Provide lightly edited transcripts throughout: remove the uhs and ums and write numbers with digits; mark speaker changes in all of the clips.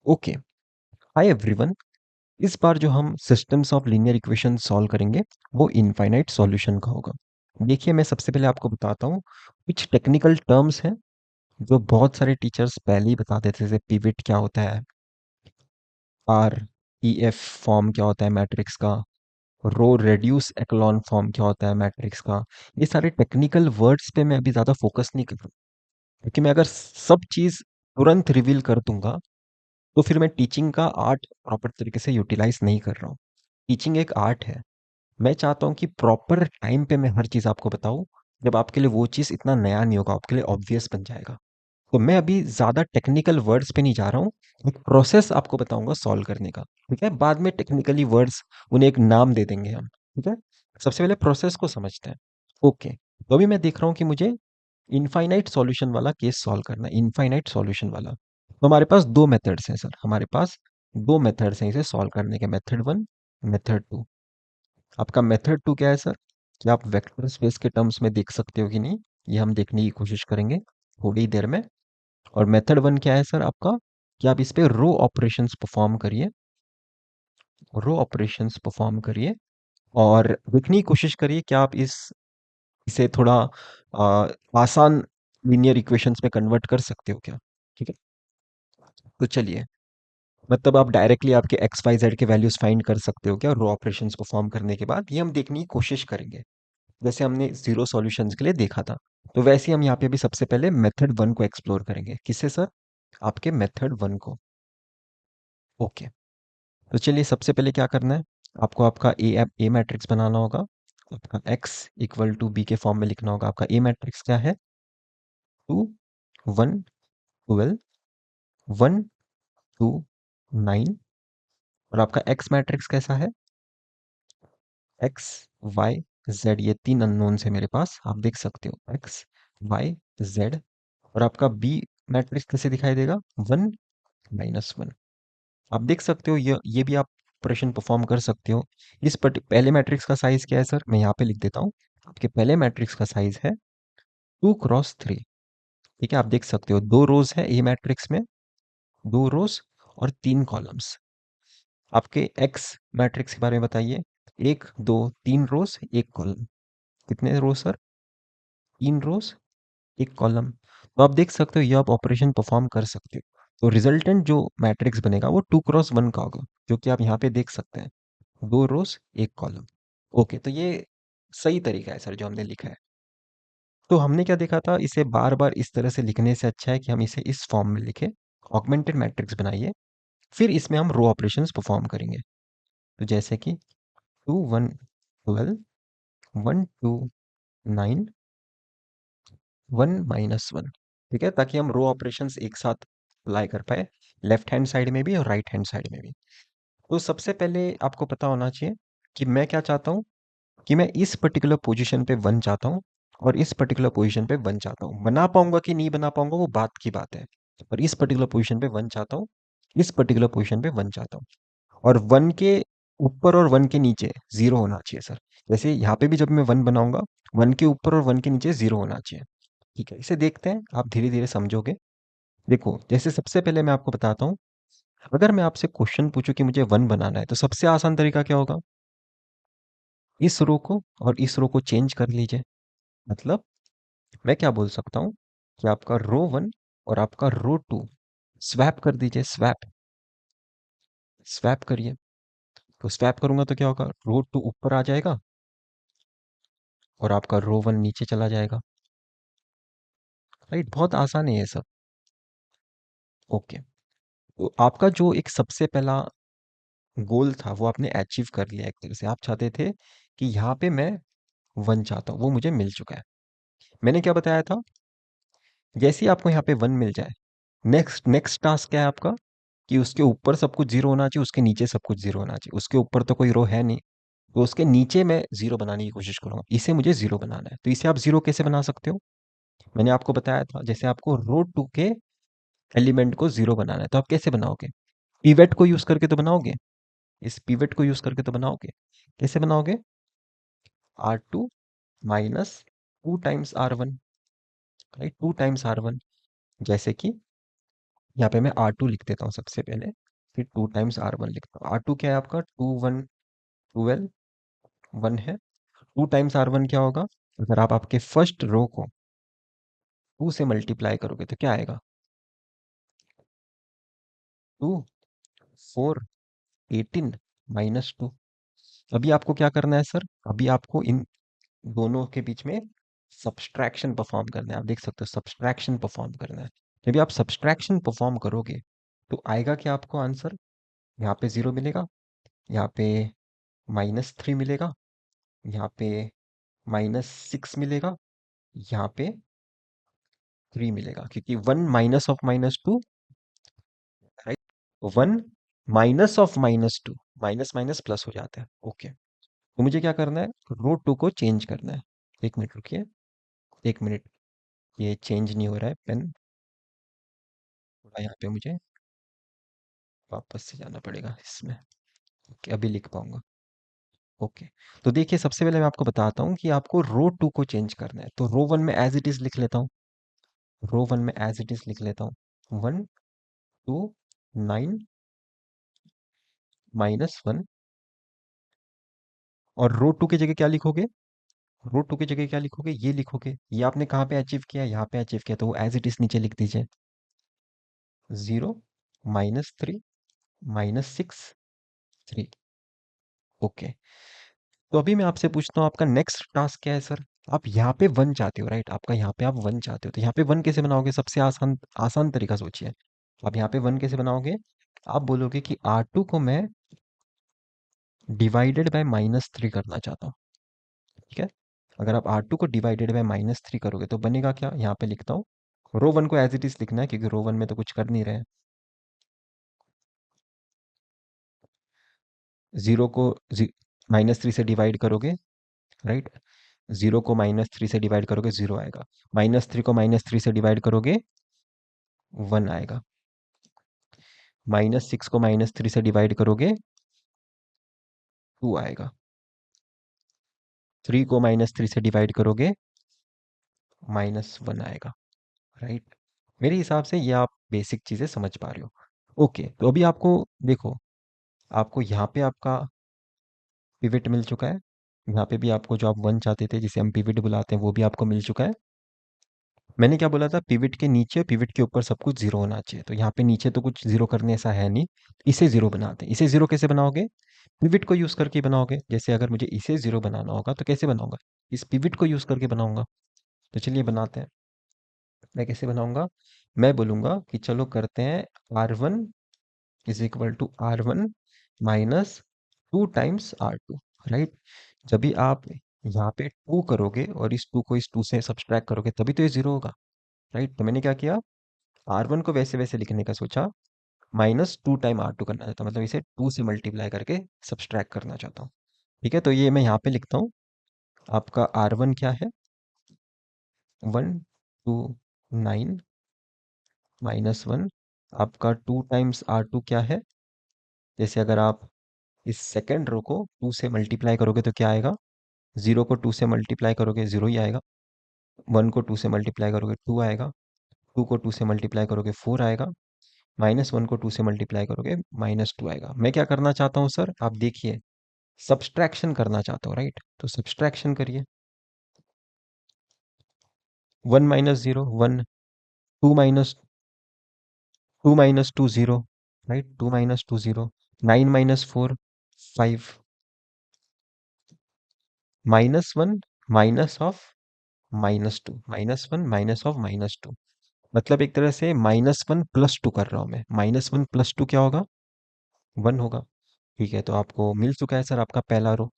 Speaker 1: Okay. Hi everyone. इस बार जो हम systems of linear equation solve करेंगे वो इनफाइनाइट सॉल्यूशन का होगा। देखिए, मैं सबसे पहले आपको बताता हूँ कुछ टेक्निकल टर्म्स हैं जो बहुत सारे टीचर्स पहले ही बता देते थे, जैसे पिवट क्या होता है, आर ई एफ फॉर्म क्या होता है मैट्रिक्स का, रो रेड्यूस एक्लॉन फॉर्म क्या होता है मैट्रिक्स का। ये सारे टेक्निकल वर्ड्स पे मैं अभी ज़्यादा फोकस नहीं कर रहा, क्योंकि मैं अगर सब चीज़ तुरंत रिवील कर दूंगा तो फिर मैं टीचिंग का आर्ट प्रॉपर तरीके से यूटिलाइज नहीं कर रहा हूँ। टीचिंग एक आर्ट है। मैं चाहता हूँ कि प्रॉपर टाइम पे मैं हर चीज़ आपको बताऊँ, जब आपके लिए वो चीज़ इतना नया नहीं होगा, आपके लिए ऑब्वियस बन जाएगा। तो मैं अभी ज़्यादा टेक्निकल वर्ड्स पे नहीं जा रहा हूँ, एक प्रोसेस आपको बताऊंगा सॉल्व करने का। ठीक है, बाद में टेक्निकली वर्ड्स उन्हें एक नाम दे देंगे हम। ठीक है, सबसे पहले प्रोसेस को समझते हैं। ओके, तो अभी मैं देख रहा हूँ कि मुझे इनफाइनाइट सॉल्यूशन वाला केस सॉल्व करना है, इनफाइनाइट सॉल्यूशन वाला। तो हमारे पास दो मेथड्स हैं सर, हमारे पास दो मेथड्स हैं इसे सॉल्व करने के, मेथड वन, मेथड टू। आपका मेथड टू क्या है सर? कि आप वेक्टर स्पेस के टर्म्स में देख सकते हो कि नहीं, ये हम देखने की कोशिश करेंगे थोड़ी ही देर में। और मेथड वन क्या है सर आपका? कि आप इस पे रो ऑपरेशंस परफॉर्म करिए, रो ऑपरेशंस परफॉर्म करिए और देखने की कोशिश करिए कि आप इसे थोड़ा आसान लीनियर इक्वेशंस में कन्वर्ट कर सकते हो क्या। ठीक है, तो चलिए, मतलब आप डायरेक्टली आपके एक्स वाई जेड के वैल्यूज फाइंड कर सकते हो क्या रो ऑपरेशंस परफॉर्म करने के बाद, ये हम देखने की कोशिश करेंगे, जैसे हमने जीरो सॉल्यूशंस के लिए देखा था। तो वैसे ही हम यहाँ पे भी सबसे पहले मेथड वन को एक्सप्लोर करेंगे। किससे सर? आपके मेथड वन को। ओके, तो चलिए सबसे पहले क्या करना है, आपको आपका ए मैट्रिक्स बनाना होगा। आपका एक्स इक्वल टू बी के फॉर्म में लिखना होगा। आपका ए मैट्रिक्स क्या है? 2 1 12 1 2 9। और आपका एक्स मैट्रिक्स कैसा है? एक्स वाई जेड, ये तीन अननोन्स है मेरे पास, आप देख सकते हो एक्स वाई जेड। और आपका बी मैट्रिक्स कैसे दिखाई देगा? 1 - 1। आप देख सकते हो, ये भी आप ऑपरेशन परफॉर्म कर सकते हो। पहले मैट्रिक्स का साइज क्या है सर? मैं यहाँ पे लिख देता हूँ। आपके पहले मैट्रिक्स का साइज है 2 × 3। ठीक है, आप देख सकते हो दो रोज है ए मैट्रिक्स में, दो रोज और तीन कॉलम्स। आपके एक्स मैट्रिक्स के बारे में बताइए। एक दो तीन रोज एक कॉलम। कितने रोज सर? तीन रोज एक कॉलम। तो आप देख सकते हो ये आप ऑपरेशन परफॉर्म कर सकते हो। तो रिजल्टेंट जो मैट्रिक्स बनेगा वो 2 × 1 का होगा, जो कि आप यहाँ पे देख सकते हैं, दो रोज एक कॉलम। ओके, तो ये सही तरीका है सर जो हमने लिखा है। तो हमने क्या देखा था, इसे बार बार इस तरह से लिखने से अच्छा है कि हम इसे इस फॉर्म में लिखें। ऑगमेंटेड मैट्रिक्स बनाइए, फिर इसमें हम रो ऑपरेशंस परफॉर्म करेंगे। तो जैसे कि 2 1 12 1 2 9 1 - 1। ठीक है, ताकि हम रो ऑपरेशंस एक साथ अप्लाई कर पाए, लेफ्ट हैंड साइड में भी और राइट हैंड साइड में भी। तो सबसे पहले आपको पता होना चाहिए कि मैं क्या चाहता हूँ, कि मैं इस पर्टिकुलर पोजीशन पे वन चाहता हूँ और इस पर्टिकुलर पोजीशन पे वन चाहता हूँ। बना पाऊंगा कि नहीं बना पाऊंगा वो बात की बात है, पर इस पर्टिकुलर पोजीशन पे वन चाहता हूँ, इस पर्टिकुलर पोजीशन पे वन चाहता हूँ। और वन के ऊपर और वन के नीचे जीरो होना चाहिए सर। जैसे यहाँ पे भी जब मैं वन बनाऊंगा, वन के ऊपर और वन के नीचे जीरो होना चाहिए। ठीक है, इसे देखते हैं, आप धीरे धीरे समझोगे। देखो, जैसे सबसे पहले मैं आपको बताता हूँ, अगर मैं आपसे क्वेश्चन पूछूं कि मुझे वन बनाना है, तो सबसे आसान तरीका क्या होगा? इस रो को और इस रो को चेंज कर लीजिए। मतलब मैं क्या बोल सकता हूँ कि आपका रो वन और आपका रो टू स्वैप कर दीजिए, स्वैप, स्वैप करिए। तो स्वैप करूंगा तो क्या होगा, रो टू ऊपर आ जाएगा और आपका रो वन नीचे चला जाएगा। राइट, बहुत आसान है ये सब। ओके, तो आपका जो एक सबसे पहला गोल था वो आपने अचीव कर लिया। एक तरह से आप चाहते थे कि यहाँ पे मैं वन चाहता हूँ, वो मुझे मिल चुका है। मैंने क्या बताया था, जैसे ही आपको यहाँ पे वन मिल जाए, नेक्स्ट नेक्स्ट टास्क क्या है आपका, कि उसके ऊपर सब कुछ जीरो होना चाहिए, उसके नीचे सब कुछ जीरो होना चाहिए। उसके ऊपर तो कोई रो है नहीं, तो उसके नीचे मैं जीरो बनाने की कोशिश करूंगा। इसे मुझे जीरो बनाना है, तो इसे आप जीरो कैसे बना सकते हो? मैंने आपको बताया था, जैसे आपको रो टू के एलिमेंट को जीरो बनाना है तो आप कैसे बनाओगे? पिवेट को यूज करके तो बनाओगे, इस पिवेट को यूज करके तो बनाओगे। कैसे बनाओगे? R2 - 2 times R1। Right, 2 times R1। जैसे कि यहाँ पे मैं R2 लिख देता हूँ सबसे पहले, फिर 2 टाइम्स R1 लिखता हूँ। R2 क्या है आपका? 2 1 12 1 है। 2 टाइम्स R1 क्या होगा? अगर आप आपके फर्स्ट रो को 2 से मल्टीप्लाई करोगे तो क्या आएगा? 2 4 18 -2। अभी आपको क्या करना है सर? अभी आपको इन दोनों के बीच में सब्सट्रैक्शन परफॉर्म करना है। आप देख सकते हो सब्सट्रैक्शन परफॉर्म करना है। जब भी आप सब्सट्रैक्शन परफॉर्म करोगे तो आएगा क्या आपको आंसर? यहाँ पे 0 मिलेगा, यहाँ पे -3 मिलेगा, यहाँ पे -6 मिलेगा, यहाँ पे 3 मिलेगा, क्योंकि 1 minus of -2, right? 1 minus of -2, minus minus plus हो जाता है। ओके, तो मुझे क्या करना है? रो 2 को चेंज करना है। 1 मिनट रुकिए, 1 मिनट, ये चेंज नहीं हो रहा है पेन, थोड़ा यहाँ पे मुझे वापस से जाना पड़ेगा इसमें। ओके, अभी लिख पाऊंगा। ओके, तो देखिए सबसे पहले मैं आपको बताता हूँ कि आपको रो 2 को चेंज करना है। तो रो 1 में एज इट इज लिख लेता हूँ, रो 1 में एज इट इज लिख लेता हूँ, 1 2 9 -1। और रो 2 की जगह क्या लिखोगे? रो 2 की जगह क्या लिखोगे? ये लिखोगे। ये आपने कहाँ पे अचीव किया? यहाँ पे अचीव किया, तो वो एज इट इज नीचे लिख दीजिए। 0 -3 -6 3। ओके, तो अभी मैं आपसे पूछता हूँ आपका नेक्स्ट टास्क क्या है सर? आप यहाँ पे 1 चाहते हो, राइट? आपका यहाँ पे आप 1 चाहते हो, तो यहाँ पे 1 कैसे बनाओगे? सबसे आसान आसान तरीका सोचिए। आप यहाँ पे 1 कैसे बनाओगे? आप बोलोगे कि R2 को मैं डिवाइडेड बाय -3 करना चाहता हूँ, ठीक है? अगर आप R2 को डिवाइडेड बाय -3 करोगे तो बनेगा क्या? यहाँ पे लिखता हूँ, रो 1 को एज इट इज लिखना है क्योंकि रो 1 में तो कुछ कर नहीं रहे हैं। 0 को -3 से डिवाइड करोगे, राइट? 0 को -3 से डिवाइड करोगे 0 आएगा, -3 को -3 से डिवाइड करोगे 1 आएगा, -6 को -3 से डिवाइड करोगे 2 आएगा, 3 को -3 से डिवाइड करोगे -1 आएगा, राइट? मेरे हिसाब से ये आप बेसिक चीज़ें समझ पा रहे हो। ओके, तो अभी आपको देखो, आपको यहाँ पे आपका पिवट मिल चुका है, यहाँ पे भी आपको जो आप 1 चाहते थे जिसे हम पिवट बुलाते हैं वो भी आपको मिल चुका है। मैंने क्या बोला था? पिवट के नीचे, पिवट के ऊपर सब कुछ 0 होना चाहिए, तो यहाँ पे नीचे तो कुछ 0 करने ऐसा है नहीं, इसे 0 बनाते हैं। इसे 0 कैसे बनाओगे? पिवट को यूज़ करके बनाओगे। जैसे अगर मुझे इसे 0 बनाना होगा तो कैसे बनाऊंगा? इस पिवट को यूज़ करके बनाऊंगा। तो चलिए बनाते हैं। मैं कैसे बनाऊंगा? मैं बोलूंगा कि चलो करते हैं R1 is equal to R1 -2 times R2, right? जब भी आप यहाँ पे 2 करोगे और इस 2 को इस 2 से सब्सट्रैक्ट करोगे तभी तो ये 0 होगा, राइट? तो मैंने क्या किया, R1 को वैसे वैसे लिखने का सोचा, -2 टाइम R2 करना चाहता हूँ, मतलब इसे 2 से मल्टीप्लाई करके सब्सट्रैक्ट करना चाहता हूँ। ठीक है, तो ये मैं यहाँ पे लिखता हूँ। आपका R1 क्या है? 129 -1। आपका 2 टाइम्स R2 क्या है? जैसे अगर आप इस सेकेंड रो को 2 से मल्टीप्लाई करोगे तो क्या आएगा? 0 को 2 से मल्टीप्लाई करोगे 0 ही आएगा, 1 को 2 से मल्टीप्लाई करोगे 2 आएगा, 2 को 2 से मल्टीप्लाई करोगे 4 आएगा, -1 को 2 से मल्टीप्लाई करोगे -2 आएगा। मैं क्या करना चाहता हूँ सर? आप देखिए, सब्सट्रैक्शन करना चाहता हूँ, राइट? तो सब्सट्रैक्शन करिए। 1 -0 1, 2 -2 0, right? 2 -2 0, 9 -4 5, -1 minus of -2, -1 minus of -2, मतलब एक तरह से -1 +2 कर रहा हूँ मैं। -1 +2 क्या होगा? 1 होगा। ठीक है, तो आपको मिल चुका है सर आपका पहला रो।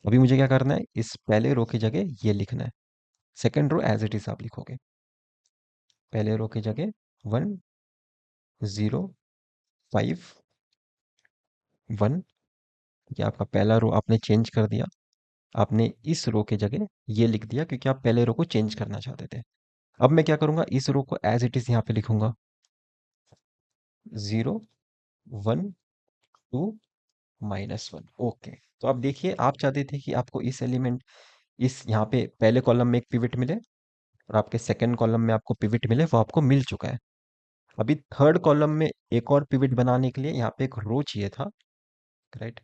Speaker 1: अभी मुझे क्या करना है? इस पहले रो की जगह ये लिखना है। Second row as it is आप लिखोगे, पहले रो की जगह 1 0 5 1। ये आपका पहला रो आपने चेंज कर दिया। आपने इस रो की जगह ये लिख दिया क्योंकि आप पहले रो को चेंज करना चाहते थे। अब मैं क्या करूंगा? इस रो को एज इट इज यहाँ पे लिखूंगा, 0 1 2 -1। ओके, तो अब देखिए, आप चाहते थे कि आपको इस एलिमेंट, इस यहाँ पे पहले कॉलम में एक पिवट मिले और आपके सेकंड कॉलम में आपको पिवट मिले, वो आपको मिल चुका है। अभी थर्ड कॉलम में एक और पिवट बनाने के लिए यहाँ पे एक रो चाहिए था, राइट?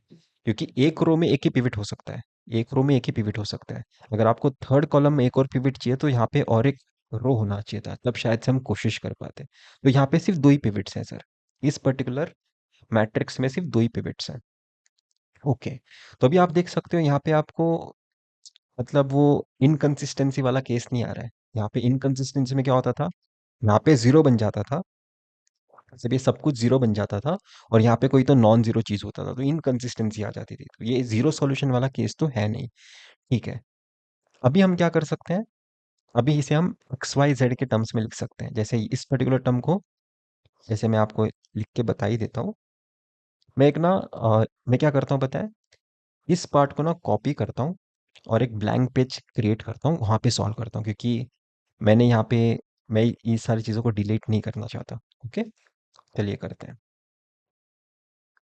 Speaker 1: क्योंकि एक रो में एक ही पिवट हो सकता है, एक रो में एक ही पिवट हो सकता है। अगर आपको थर्ड कॉलम में एक और पिवट चाहिए तो यहाँ पे और एक रो होना चाहिए था, तब शायद से हम कोशिश कर पाते। तो यहाँ पे सिर्फ दो ही पिवट्स हैं सर, इस पर्टिकुलर मैट्रिक्स में सिर्फ दो ही पिवट्स हैं। ओके, तो अभी आप देख सकते हो यहाँ पे आपको मतलब वो इनकंसिस्टेंसी वाला केस नहीं आ रहा है। यहाँ पे इनकंसिस्टेंसी में क्या होता था, यहाँ पे जीरो बन जाता था, जब ये सब कुछ जीरो बन जाता था, और यहाँ पे कोई तो नॉन जीरो चीज होता था, तो इनकंसिस्टेंसी आ जाती थी। तो ये जीरो सॉल्यूशन वाला केस तो है नहीं। ठीक है, अभी हम क्या कर सकते हैं, अभी इसे हम एक्स वाई जेड के टर्म्स में लिख सकते हैं। जैसे इस पर्टिकुलर टर्म को, जैसे मैं आपको लिख के बता ही देता हूँ। मैं एक ना मैं क्या करता हूँ पता है, इस पार्ट को ना कॉपी करता हूँ और एक ब्लैंक पेज क्रिएट करता हूँ, वहाँ पे सॉल्व करता हूँ, क्योंकि मैंने यहाँ पे मैं ये सारी चीज़ों को डिलीट नहीं करना चाहता। ओके, चलिए करते हैं।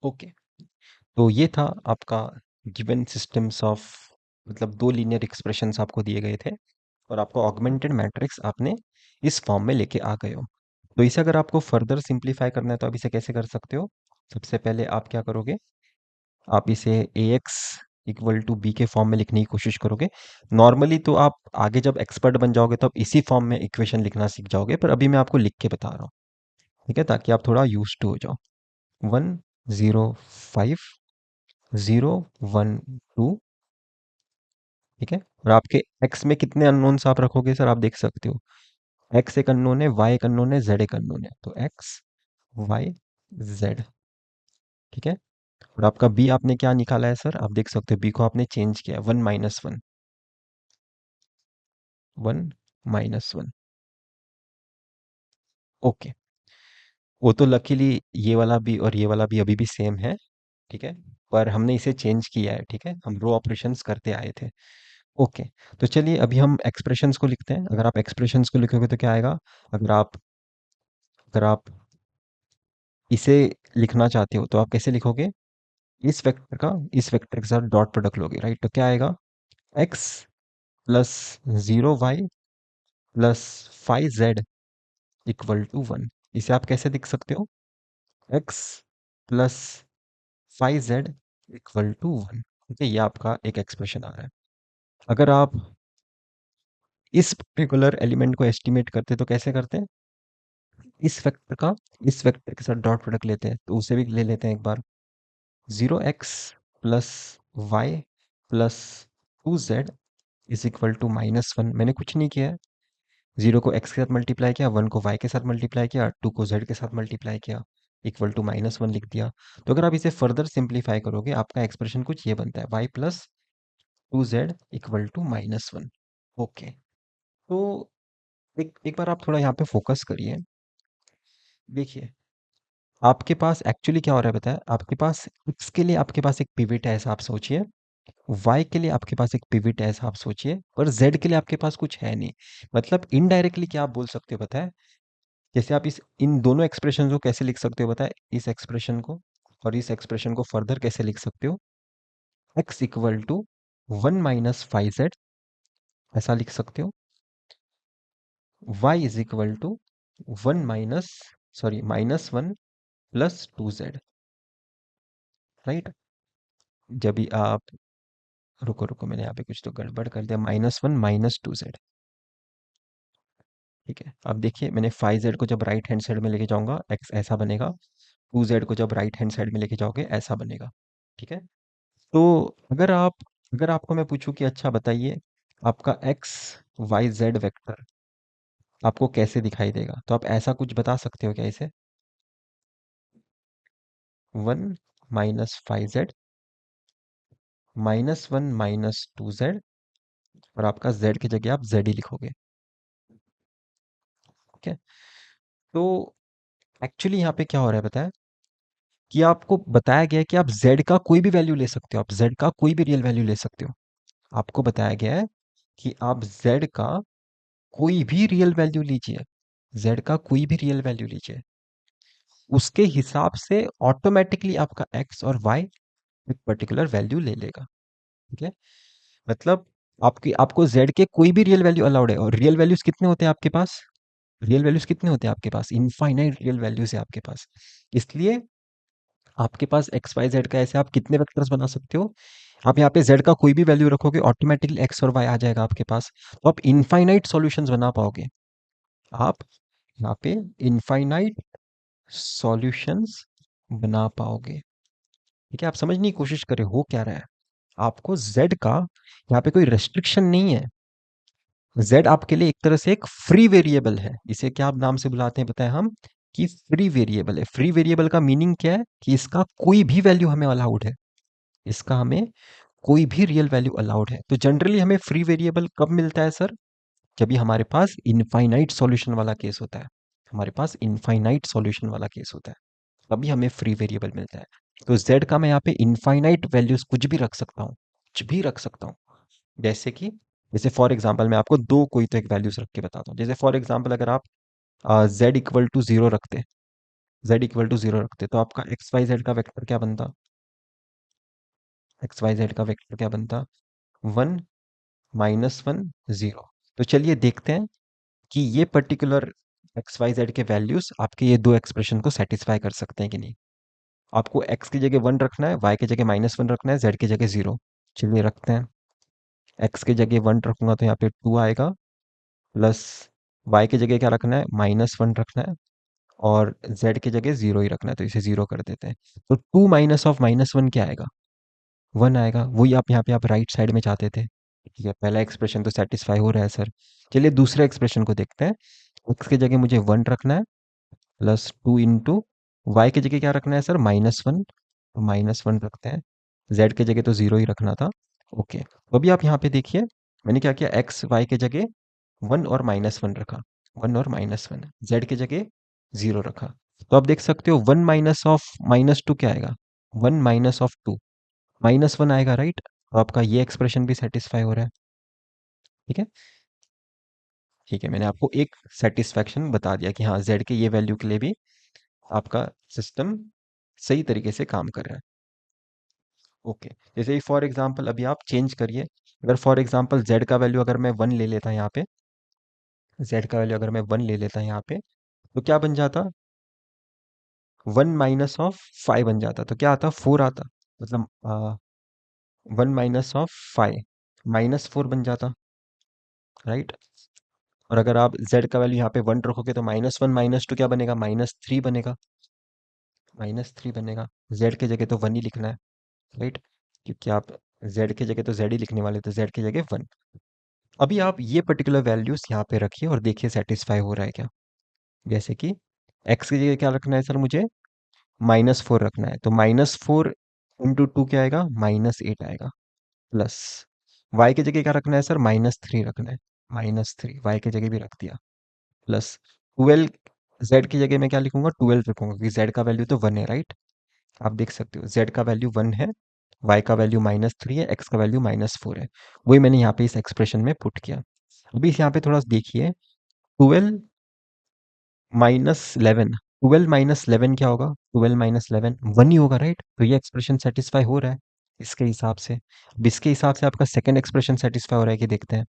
Speaker 1: ओके, तो ये था आपका गिवन सिस्टम्स ऑफ, मतलब दो लीनियर एक्सप्रेशंस आपको दिए गए थे, और आपको ऑगमेंटेड मैट्रिक्स आपने इस फॉर्म में लेके आ गए हो। तो इसे अगर आपको फर्दर सिंप्लीफाई करना है तो आप इसे कैसे कर सकते हो, सबसे पहले आप क्या करोगे, आप इसे ए एक्स इक्वल टू बी के फॉर्म में लिखने की कोशिश करोगे। नॉर्मली तो आप आगे जब एक्सपर्ट बन जाओगे तो आप इसी फॉर्म में इक्वेशन लिखना सीख जाओगे, पर अभी मैं आपको लिख के बता रहा हूँ, ठीक है, ताकि आप थोड़ा यूज टू हो जाओ। 1 0 5 0 1 2, ठीक है। और आपके एक्स में कितने अननोन्स आप रखोगे सर, आप देख सकते हो, एक्स एक अननोन है, वाई एक अननोन है, जेड एक अननोन है, तो एक्स वाई जेड, ठीक है। और आपका बी आपने क्या निकाला है सर, आप देख सकते हो बी को आपने चेंज किया है, 1 - 1, 1 - 1। ओके, वो तो लकीली ये वाला भी और ये वाला भी अभी भी सेम है, ठीक है, पर हमने इसे चेंज किया है, ठीक है, हम रो ऑपरेशंस करते आए थे। ओके, तो चलिए अभी हम एक्सप्रेशंस को लिखते हैं। अगर आप एक्सप्रेशंस को लिखोगे तो क्या आएगा, अगर आप इसे लिखना चाहते हो तो आप कैसे लिखोगे, इस वेक्टर के साथ डॉट प्रोडक्ट लोगे, राइट? तो क्या आएगा, x plus 0 y plus 5 z equal to 1। इसे आप कैसे लिख सकते हो, x plus 5 z equal to 1, ठीक है, ये आपका एक एक्सप्रेशन आ रहा है। अगर आप इस पर्टिकुलर एलिमेंट को एस्टिमेट करते तो कैसे करते हैं, इस वेक्टर के साथ डॉट प्रोडक्ट लेते हैं, तो उसे भी ले लेते हैं एक बार। 0x plus y plus 2z is equal to -1। मैंने कुछ नहीं किया है, जीरो को x के साथ मल्टीप्लाई किया, 1 को y के साथ मल्टीप्लाई किया, 2 को z के साथ मल्टीप्लाई किया, इक्वल टू -1 लिख दिया। तो अगर आप इसे फर्दर सिंप्लीफाई करोगे, आपका एक्सप्रेशन कुछ ये बनता है, y plus 2z equal to -1। Okay, तो एक एक बार आप थोड़ा यहाँ पे फोकस करिए। देखिए, आपके पास एक्चुअली क्या हो रहा है बताया, आपके पास x के लिए आपके पास एक पिवट है ऐसा आप सोचिए, y के लिए आपके पास एक पिवट है ऐसा आप सोचिए, पर z के लिए आपके पास कुछ है नहीं। मतलब इनडायरेक्टली क्या आप बोल सकते हो बताए, जैसे आप इस इन दोनों एक्सप्रेशन को कैसे लिख सकते हो बताए, इस एक्सप्रेशन को और इस एक्सप्रेशन को फर्दर कैसे लिख सकते हो, x इक्वल टू 1 - 5z ऐसा लिख सकते हो, y is equal to -1 plus 2z, right? जब भी आप, रुको रुको, मैंने यहाँ पे कुछ तो गड़बड़ कर दिया, -1 - 2z, ठीक है। अब देखिए, मैंने 5z को जब राइट हैंड साइड में लेके जाऊंगा x ऐसा बनेगा, 2z को जब राइट हैंड साइड में लेके जाओगे ऐसा बनेगा, ठीक है। तो अगर आपको मैं पूछूं कि अच्छा बताइए, आपका एक्स वाई जेड वेक्टर आपको कैसे दिखाई देगा, तो आप ऐसा कुछ बता सकते हो क्या इसे, 1 - 5z -1 - 2z, और आपका z की जगह आप z ही लिखोगे, ठीक है। तो एक्चुअली यहाँ पे क्या हो रहा है बताया, कि आपको बताया गया है कि आप z का कोई भी वैल्यू ले सकते हो, आप z का कोई भी रियल वैल्यू ले सकते हो। आपको बताया गया है कि आप z का कोई भी रियल वैल्यू लीजिए, z का कोई भी रियल वैल्यू लीजिए, उसके हिसाब से ऑटोमेटिकली आपका x और y एक पर्टिकुलर वैल्यू ले लेगा, ठीक है। मतलब आपको z के कोई भी रियल वैल्यू अलाउड है, और रियल वैल्यूज कितने होते हैं आपके पास, रियल वैल्यूज कितने होते हैं आपके पास? इनफाइनाइट रियल वैल्यूज है आपके पास। इसलिए आपके पास एक्स वाई जेड का ऐसे आप कितने वेक्टर्स बना सकते हो? आप यहाँ पे जेड का कोई भी वैल्यू रखोगे, ऑटोमेटिकली एक्स और वाई आ जाएगा आपके पास। तो आप इनफाइनाइट सॉल्यूशंस बना पाओगे। आप यहाँ पे इनफाइनाइट सॉल्यूशंस बना पाओगे। ठीक है, आप समझने की कोशिश करें हो क्या रहा है। आपको z का यहाँ पे कोई रेस्ट्रिक्शन नहीं है। z आपके लिए एक तरह से एक फ्री वेरिएबल है। इसे क्या आप नाम से बुलाते हैं बताएं हम? कि फ्री वेरिएबल है। फ्री वेरिएबल का मीनिंग क्या है? कि इसका कोई भी वैल्यू हमें अलाउड है। इसका हमें कोई भी रियल वैल्यू अलाउड है। तो जनरली हमें फ्री वेरिएबल कब मिलता है सर? जब भी हमारे पास इनफाइनाइट सॉल्यूशन वाला केस होता है। हमारे पास इनफाइनाइट सॉल्यूशन वाला केस होता है, तभी हमें फ्री वेरिएबल मिलता है। तो z का मैं यहाँ पे इनफाइनाइट वैल्यूज कुछ भी रख सकता हूँ, कुछ भी रख सकता हूँ। जैसे कि, जैसे फॉर एग्जांपल मैं आपको दो कोई तो एक वैल्यूज रख के बताता हूँ। जैसे फॉर एग्जांपल अगर आप z इक्वल टू जीरो रखते, z इक्वल टू जीरो रखते तो आपका एक्स वाई जेड का वेक्टर क्या बनता? एक्स वाई जेड का वेक्टर क्या बनता? One, minus one, zero. तो चलिए देखते हैं कि ये पर्टिकुलर एक्स वाई जेड के वैल्यूज आपके ये दो एक्सप्रेशन को सेटिस्फाई कर सकते हैं कि नहीं। आपको x की जगह वन रखना है, y की जगह माइनस वन रखना है, z की जगह जीरो। चलिए रखते हैं। x की जगह वन रखूंगा तो यहाँ पे टू आएगा, प्लस y की जगह क्या रखना है? माइनस वन रखना है, और z की जगह जीरो ही रखना है, तो इसे जीरो कर देते हैं। तो two minus of minus one क्या आएगा? वन आएगा। वही आप यहाँ पे आप राइट साइड में चाहते थे। ठीक है, पहला एक्सप्रेशन तो सेटिस्फाई हो रहा है सर। चलिए दूसरे एक्सप्रेशन को देखते हैं। x की जगह मुझे वन रखना है, प्लस टू इंटू वाई की जगह क्या रखना है सर? Minus one. तो माइनस वन रखते हैं। जेड की जगह तो जीरो ही रखना था। ओके, तो अभी आप यहाँ पे देखिए, मैंने क्या किया, एक्स वाई की जगह वन और माइनस वन रखा, वन और माइनस वन। जेड की जगह जीरो रखा। तो आप देख सकते हो one minus of minus two क्या आएगा? One minus of two, minus one आएगा, राइट? तो आपका ये एक्सप्रेशन भी सेटिस्फाई हो रहा है। ठीक है, ठीक है, मैंने आपको एक सेटिस्फैक्शन बता दिया कि हाँ जेड के ये वैल्यू के लिए भी आपका सिस्टम सही तरीके से काम कर रहा है। ओके, जैसे फॉर एग्जांपल अभी आप चेंज करिए। अगर फॉर एग्जांपल z का वैल्यू अगर मैं वन ले लेता यहाँ पे, z का वैल्यू अगर मैं वन ले लेता यहाँ पे, तो क्या बन जाता? वन माइनस ऑफ फाइव बन जाता। तो क्या आता? फोर आता। मतलब one minus of five minus four बन जाता, राइट? और अगर आप z का वैल्यू यहाँ पे वन रखोगे तो माइनस वन माइनस टू क्या बनेगा? माइनस थ्री बनेगा, माइनस थ्री बनेगा। z की जगह तो वन ही लिखना है, राइट? क्योंकि आप z की जगह तो z ही लिखने वाले, तो z की जगह वन। अभी आप ये पर्टिकुलर वैल्यूज यहाँ पे रखिए और देखिए सेटिस्फाई हो रहा है क्या। जैसे कि x की जगह क्या रखना है सर मुझे? माइनस फोर रखना है, तो माइनस फोर इंटू टू क्या आएगा? माइनस एट आएगा, प्लस y की जगह क्या रखना है सर? माइनस थ्री रखना है, माइनस थ्री y की जगह भी रख दिया, प्लस ट्वेल्व z की जगह मैं क्या लिखूंगा? ट्वेल्व लिखूंगा, क्योंकि z का वैल्यू तो वन है, राइट? आप देख सकते हो z का वैल्यू वन है, y का वैल्यू माइनस थ्री है, x का वैल्यू माइनस फोर है। वही मैंने यहाँ पे इस एक्सप्रेशन में पुट किया। अभी यहाँ पे थोड़ा सा देखिए, twelve minus eleven, twelve minus eleven क्या होगा? ट्वेल्व माइनस इलेवन वन ही होगा, राइट? तो ये एक्सप्रेशन सेटिस्फाई हो रहा है इसके हिसाब से। अब इसके हिसाब से आपका सेकंड एक्सप्रेशन सेटिस्फाई हो रहा है कि देखते हैं।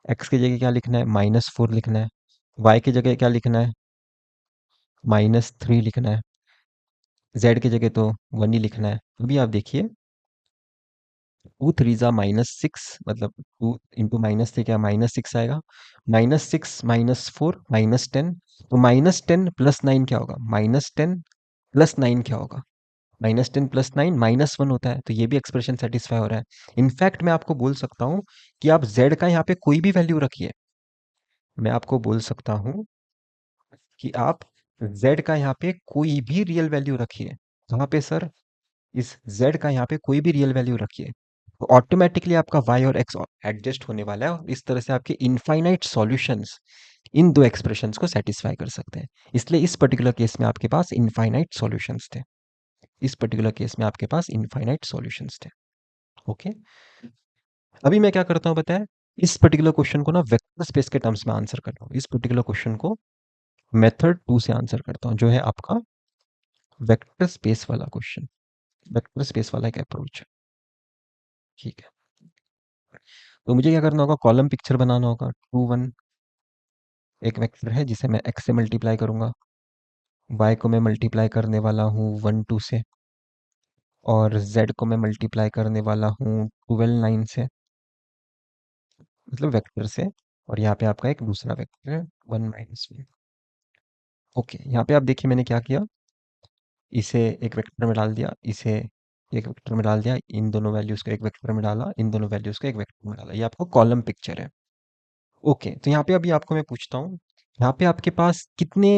Speaker 1: एक्स की जगह क्या लिखना है? माइनस फोर लिखना है। वाई की जगह क्या लिखना है? माइनस थ्री लिखना है। जेड की जगह तो वन ही लिखना है। अभी आप देखिए, टू थ्री जा माइनस सिक्स, मतलब टू इंटू माइनस से क्या? माइनस सिक्स आएगा। Minus six minus four minus ten. तो माइनस टेन प्लस नाइन क्या होगा? माइनस टेन प्लस नाइन क्या होगा? Minus ten plus nine minus one होता है। तो ये भी एक्सप्रेशन सेटिस्फाई हो रहा है। इनफैक्ट मैं आपको बोल सकता हूँ कि आप जेड का यहाँ पे कोई भी वैल्यू रखिए। मैं आपको बोल सकता हूँ कि आप जेड का यहाँ पे कोई भी रियल वैल्यू रखिए। कहाँ पे सर? इस z का यहाँ पे कोई भी रियल वैल्यू रखिए, तो ऑटोमेटिकली आपका y और x एडजस्ट होने वाला है, और इस तरह से आपके इनफाइनाइट सॉल्यूशंस इन दो एक्सप्रेशंस को सेटिस्फाई कर सकते हैं। इसलिए इस पर्टिकुलर केस में आपके पास इनफाइनाइट सॉल्यूशंस थे। इस पर्टिकुलर केस में आपके पास इनफाइनाइट सॉल्यूशंस थे। ओके, अभी मैं क्या करता हूँ बताएं? इस पर्टिकुलर क्वेश्चन को ना वेक्टर स्पेस के टर्म्स में आंसर करता हूँ। इस पर्टिकुलर क्वेश्चन को मेथड टू से आंसर करता हूँ, जो है आपका वेक्टर स्पेस वाला क्वेश्चन, वेक्टर स्पेस वाला एक अप्रोच। ठीक है, तो मुझे क्या करना होगा? कॉलम पिक्चर बनाना होगा, टू वन एक वेक्टर है जिसे मैं x से मल्टीप्लाई करूंगा, y को मैं मल्टीप्लाई करने वाला हूँ 1 2 से, और z को मैं मल्टीप्लाई करने वाला हूँ 12 9 से, मतलब वेक्टर से। और यहाँ पे आपका एक दूसरा वेक्टर है 1 -1। ओके, यहाँ पे आप देखिए मैंने क्या किया, इसे एक वेक्टर में डाल दिया, इसे एक वेक्टर में डाल दिया, इन दोनों वैल्यूज को एक वेक्टर में डाला, इन दोनों वैल्यूज को एक वेक्टर में डाला। ये आपको कॉलम पिक्चर है। ओके, तो यहाँ पे अभी आपको मैं पूछता हूँ, यहाँ पे आपके पास कितने,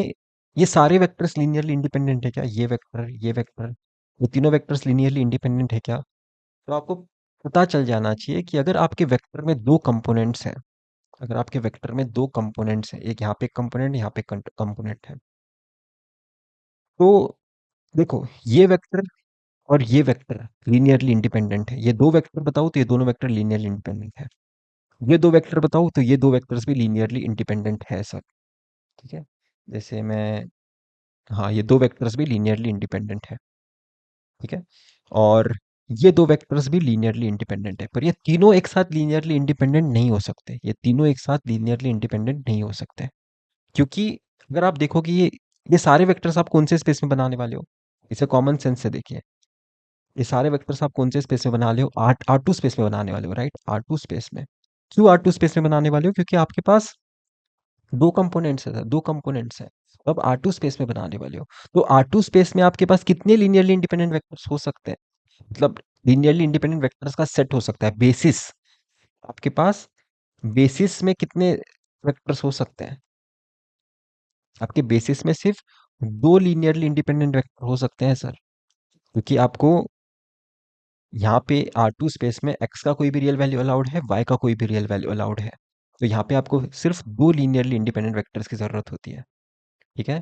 Speaker 1: ये सारे वेक्टर्स लीनियरली इंडिपेंडेंट है क्या? ये वेक्टर, ये तीनों वेक्टर्स लीनियरली इंडिपेंडेंट है क्या? तो आपको पता चल जाना चाहिए कि अगर आपके वेक्टर में दो कंपोनेंट्स हैं, अगर आपके वेक्टर में दो कंपोनेंट्स हैं, एक यहाँ पे कंपोनेंट, यहाँ पे कंपोनेंट है, तो देखो ये वेक्टर और ये वेक्टर लीनियरली इंडिपेंडेंट है। ये दो वेक्टर बताओ तो ये दोनों वेक्टर लीनियरली इंडिपेंडेंट है। ये दो वेक्टर बताओ तो ये दो वेक्टर्स भी लीनियरली इंडिपेंडेंट है सर। ठीक है, जैसे मैं, हाँ ये दो वेक्टर्स भी लीनियरली इंडिपेंडेंट है। ठीक है, और ये दो वेक्टर्स भी लीनियरली इंडिपेंडेंट है, पर ये तीनों एक साथ लीनियरली इंडिपेंडेंट नहीं हो सकते। ये तीनों एक साथ लीनियरली इंडिपेंडेंट नहीं हो सकते, क्योंकि अगर आप देखो कि ये सारे वेक्टर्स आप कौन से स्पेस में बनाने वाले हो, इसे कॉमन सेंस से देखिए। ये सारे वेक्टर्स आप कौन से स्पेस में बना रहे हो? आर टू स्पेस में बनाने वाले हो, राइट? आर टू स्पेस में। क्यों आर टू स्पेस में बनाने वाले हो? क्योंकि आपके पास दो कंपोनेंट्स है, दो कंपोनेंट्स है, तो अब आर टू स्पेस में बनाने वाले हो। तो आर टू स्पेस में आपके पास कितने लीनियरली इंडिपेंडेंट वेक्टर्स हो सकते हैं? मतलब लीनियरली इंडिपेंडेंट वेक्टर्स का सेट हो सकता है, बेसिस। आपके पास बेसिस में कितने वेक्टर्स हो सकते हैं? आपके बेसिस में सिर्फ दो लीनियरली इंडिपेंडेंट वेक्टर हो सकते हैं सर, क्योंकि आपको यहाँ पे आर टू स्पेस में x का कोई भी रियल वैल्यू अलाउड है, y का कोई भी रियल वैल्यू अलाउड है। तो यहाँ पे आपको सिर्फ दो लीनियरली इंडिपेंडेंट वेक्टर्स की जरूरत होती है। ठीक है,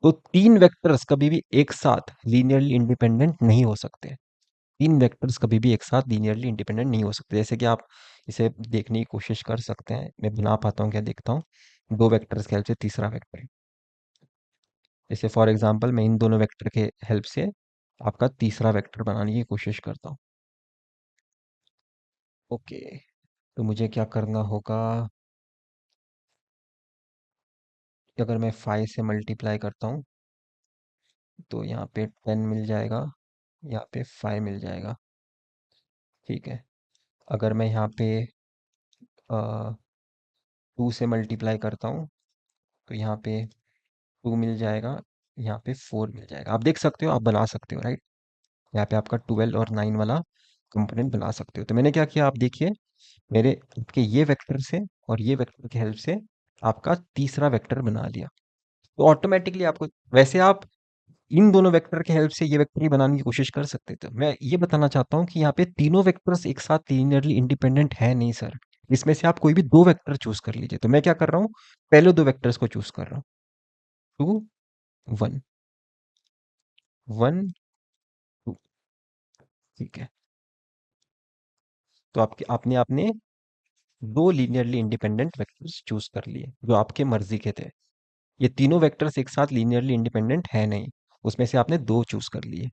Speaker 1: तो तीन वेक्टर्स कभी भी एक साथ लीनियरली इंडिपेंडेंट नहीं हो सकते। तीन वेक्टर्स कभी भी एक साथ लीनियरली इंडिपेंडेंट नहीं हो सकते। जैसे कि आप इसे देखने की कोशिश कर सकते हैं, मैं बना पाता हूँ क्या, देखता हूँ। दो वेक्टर्स के हेल्प से तीसरा वेक्टर, जैसे फॉर एग्जांपल मैं इन दोनों वेक्टर के हेल्प से आपका तीसरा वेक्टर बनाने की कोशिश करता हूँ। ओके, तो मुझे क्या करना होगा कि अगर मैं 5 से मल्टीप्लाई करता हूँ तो यहाँ पे 10 मिल जाएगा, यहाँ पे 5 मिल जाएगा। ठीक है, अगर मैं यहाँ पे 2 से मल्टीप्लाई करता हूँ तो यहाँ पे 2 मिल जाएगा, यहाँ पे 4 मिल जाएगा। आप देख सकते हो, आप बना सकते हो, राइट? यहाँ पे आपका 12 और 9 वाला कंपोनेंट बना सकते हो। तो मैंने क्या किया, आप देखिए, मेरे आपके ये वेक्टर से और ये वेक्टर की हेल्प से आपका तीसरा वेक्टर बना लिया। तो ऑटोमेटिकली आपको, वैसे आप इन दोनों वेक्टर के हेल्प से ये वेक्टर ही बनाने की कोशिश कर सकते थे। मैं ये बताना चाहता हूँ कि यहाँ पे तीनों वेक्टर्स एक साथ लीनियरली इंडिपेंडेंट है नहीं सर। इसमें से आप कोई भी दो वेक्टर चूज कर लीजिए। तो मैं क्या कर रहा हूँ, पहले दो वेक्टर्स को चूज कर रहा हूँ, 2 1, 1 2। ठीक है, तो आपके आपने आपने दो लीनियरली इंडिपेंडेंट वेक्टर्स चूज कर लिए जो आपके मर्जी के थे। ये तीनों वेक्टर्स एक साथ लीनियरली इंडिपेंडेंट है नहीं, उसमें से आपने दो चूज कर लिए।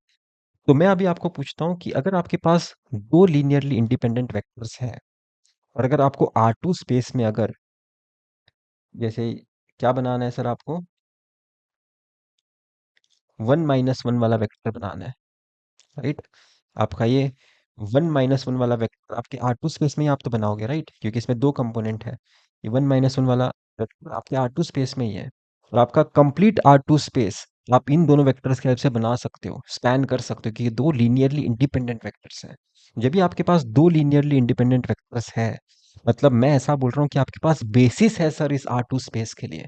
Speaker 1: तो मैं अभी आपको पूछता हूँ कि अगर आपके पास दो लीनियरली इंडिपेंडेंट वेक्टर्स हैं, और अगर आपको आर टू स्पेस में, अगर जैसे क्या बनाना है सर, आपको 1 - 1 वाला वेक्टर बनाना है, राइट? आपका ये 1 - 1 वाला वेक्टर आपके आर टू स्पेस में ही आप तो बनाओगे, राइट? क्योंकि इसमें दो कंपोनेंट है। ये 1 - 1 वाला वेक्टर आपके आर टू स्पेस में ही है, और आपका कंप्लीट आर टू स्पेस आप इन दोनों वेक्टर्स की हेल्प से बना सकते हो, स्पैन कर सकते हो कि ये दो लीनियरली इंडिपेंडेंट वेक्टर्स हैं। जब भी आपके पास दो लीनियरली इंडिपेंडेंट वेक्टर्स है, मतलब मैं ऐसा बोल रहा हूँ कि आपके पास बेसिस है सर इस आर टू स्पेस के लिए।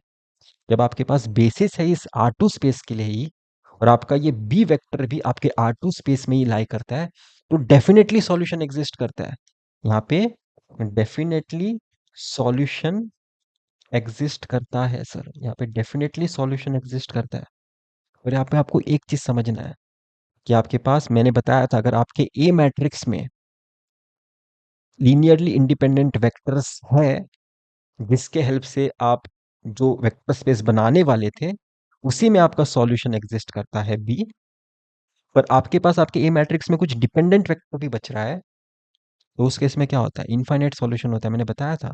Speaker 1: जब आपके पास बेसिस है इस आर टू स्पेस के लिए ही, और आपका ये बी वेक्टर भी आपके आर टू स्पेस में ही लाई करता है, तो डेफिनेटली सॉल्यूशन एग्जिस्ट करता है। यहाँ पे डेफिनेटली सॉल्यूशन एग्जिस्ट करता है सर, यहाँ पे डेफिनेटली सॉल्यूशन एग्जिस्ट करता है। और यहाँ पे आपको एक चीज समझना है कि आपके पास, मैंने बताया था, अगर आपके ए मैट्रिक्स में लीनियरली इंडिपेंडेंट वेक्टर्स है, जिसके हेल्प से आप जो वेक्टर स्पेस बनाने वाले थे, उसी में आपका सॉल्यूशन एग्जिस्ट करता है बी। पर आपके पास आपके ए मैट्रिक्स में कुछ डिपेंडेंट वेक्टर भी बच रहा है, तो उस केस में क्या होता है, इनफाइनाइट सॉल्यूशन होता है। मैंने बताया था,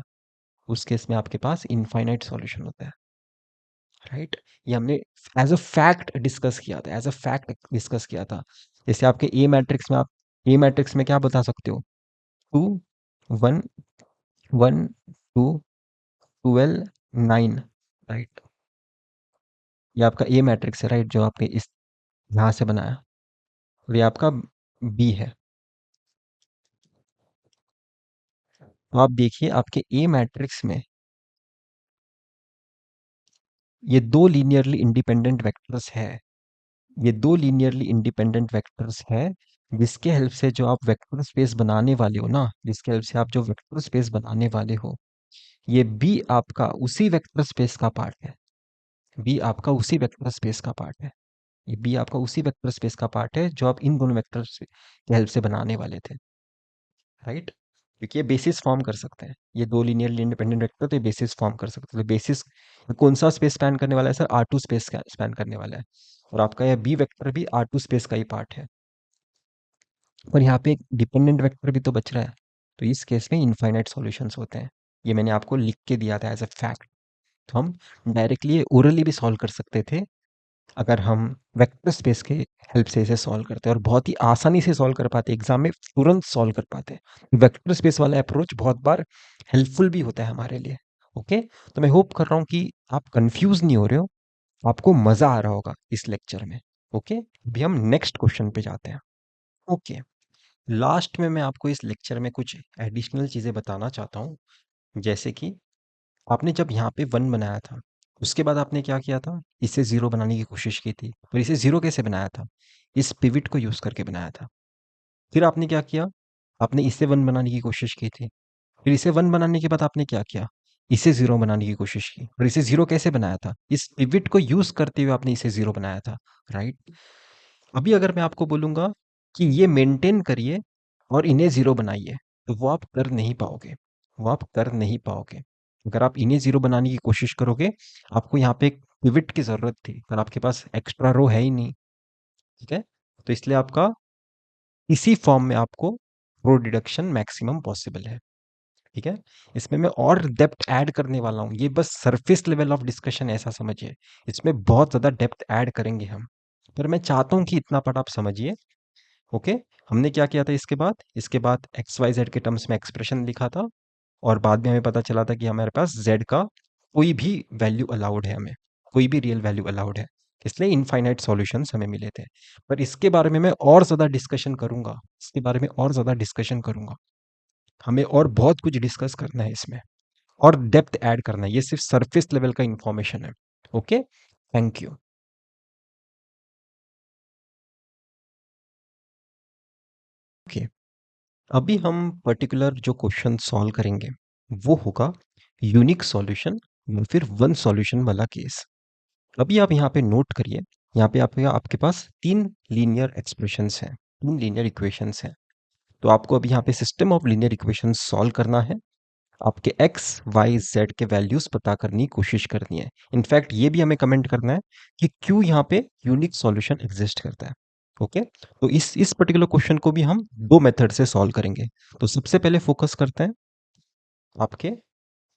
Speaker 1: उस केस में आपके पास इनफाइनाइट सॉल्यूशन होता है। राइट। ये हमने एज अ फैक्ट डिस्कस किया था, एज अ फैक्ट डिस्कस किया था। जैसे आपके ए मैट्रिक्स में, आप ए मैट्रिक्स में क्या बता सकते हो? 2 1 1 2 12 9, राइट। ये आपका ए मैट्रिक्स है, राइट, जो आपने इस यहाँ से बनाया। और ये आपका बी है। तो आप देखिए आपके ए मैट्रिक्स में ये दो लीनियरली इंडिपेंडेंट वेक्टर्स है। ये दो लीनियरली इंडिपेंडेंट वेक्टर्स है, जिसके हेल्प से जो आप वेक्टर स्पेस बनाने वाले हो ना, जिसके हेल्प से आप जो वेक्टर स्पेस बनाने वाले हो, ये बी आपका उसी वेक्टर स्पेस का पार्ट है। बी आपका उसी वेक्टर स्पेस का पार्ट है। ये बी आपका उसी वेक्टर स्पेस का पार्ट है जो आप इन दोनों वेक्टर्स की हेल्प से बनाने वाले थे, राइट। क्योंकि ये बेसिस फॉर्म कर सकते हैं, ये दो लीनियरली इंडिपेंडेंट वेक्टर तो ये बेसिस फॉर्म कर सकते हैं। तो बेसिस कौन सा स्पेस स्पैन करने वाला है सर? R2 स्पेस स्पैन करने वाला है। और आपका यह बी वेक्टर भी R2 स्पेस का ही पार्ट है। और यहाँ पे एक डिपेंडेंट वेक्टर भी तो बच रहा है। तो इस केस में इनफाइनाइट सॉल्यूशंस होते हैं। ये मैंने आपको लिख के दिया था एज अ फैक्ट। तो हम डायरेक्टली ये ओरली भी सॉल्व कर सकते थे, अगर हम वेक्टर स्पेस के हेल्प से इसे सॉल्व करते हैं, और बहुत ही आसानी से सॉल्व कर पाते, एग्जाम में तुरंत सॉल्व कर पाते हैं। वेक्टर स्पेस वाला अप्रोच बहुत बार हेल्पफुल भी होता है हमारे लिए। ओके। तो मैं होप कर रहा हूँ कि आप कंफ्यूज नहीं हो रहे हो, आपको मजा आ रहा होगा इस लेक्चर में। ओके, अभी हम नेक्स्ट क्वेश्चन पे जाते हैं। ओके, लास्ट में मैं आपको इस लेक्चर में कुछ एडिशनल चीजें बताना चाहता हूँ। जैसे कि आपने जब यहाँ पे 1 बनाया था, उसके बाद आपने क्या किया था? इसे 0 बनाने की कोशिश की थी। और इसे 0 कैसे बनाया था? इस पिवट को यूज़ करके बनाया था। फिर आपने क्या किया? आपने इसे 1 बनाने की कोशिश की थी। फिर इसे 1 बनाने के बाद आपने क्या किया? इसे 0 बनाने की कोशिश की। और इसे 0 कैसे बनाया था? इस पिवट को यूज़ करते हुए आपने इसे 0 बनाया था, राइट? अभी अगर मैं आपको बोलूँगा कि ये मेंटेन करिए और इन्हें 0 बनाइए, तो वो आप कर नहीं पाओगे। वो आप कर नहीं पाओगे। अगर आप इन्हें 0 बनाने की कोशिश करोगे, आपको यहाँ पे एक पिवट की ज़रूरत थी, पर आपके पास एक्स्ट्रा रो है ही नहीं, ठीक है? तो इसलिए आपका इसी फॉर्म में आपको रो डिडक्शन मैक्सिमम पॉसिबल है, ठीक है? इसमें मैं और डेप्थ ऐड करने वाला हूँ। ये बस सरफेस लेवल ऑफ डिस्कशन ऐसा समझिए। इसमें बहुत ज़्यादा डेप्थ ऐड करेंगे हम। पर मैं चाहता हूँ कि इतना पार्ट आप समझिए। ओके। हमने क्या किया था इसके बाद एक्स वाई जेड के टर्म्स में एक्सप्रेशन लिखा था। और बाद में हमें पता चला था कि हमारे पास जेड का कोई भी वैल्यू अलाउड है, हमें कोई भी रियल वैल्यू अलाउड है। इसलिए इनफाइनाइट सॉल्यूशंस हमें मिले थे। पर इसके बारे में मैं और ज़्यादा डिस्कशन करूंगा, इसके बारे में और ज़्यादा डिस्कशन करूंगा। हमें और बहुत कुछ डिस्कस करना है इसमें, और डेप्थ ऐड करना है। ये सिर्फ सरफेस लेवल का इंफॉर्मेशन है। Okay, thank you. ओके, अभी हम पर्टिकुलर जो क्वेश्चन सॉल्व करेंगे वो होगा यूनिक सॉल्यूशन या फिर वन सॉल्यूशन वाला केस। अभी आप यहाँ पे नोट करिए, यहाँ पे आपके पास तीन लीनियर एक्सप्रेशंस हैं, तीन लीनियर इक्वेशंस हैं। तो आपको अभी यहाँ पे system of linear equations solve करना है। आपके एक्स वाई जेड के वैल्यूज पता करने की कोशिश करनी है। इनफैक्ट ये भी हमें कमेंट करना है कि क्यों यहाँ पे यूनिक सॉल्यूशन एग्जिस्ट करता है। ओके। तो इस पर्टिकुलर क्वेश्चन को भी हम दो मेथड से सॉल्व करेंगे। तो सबसे पहले फोकस करते हैं आपके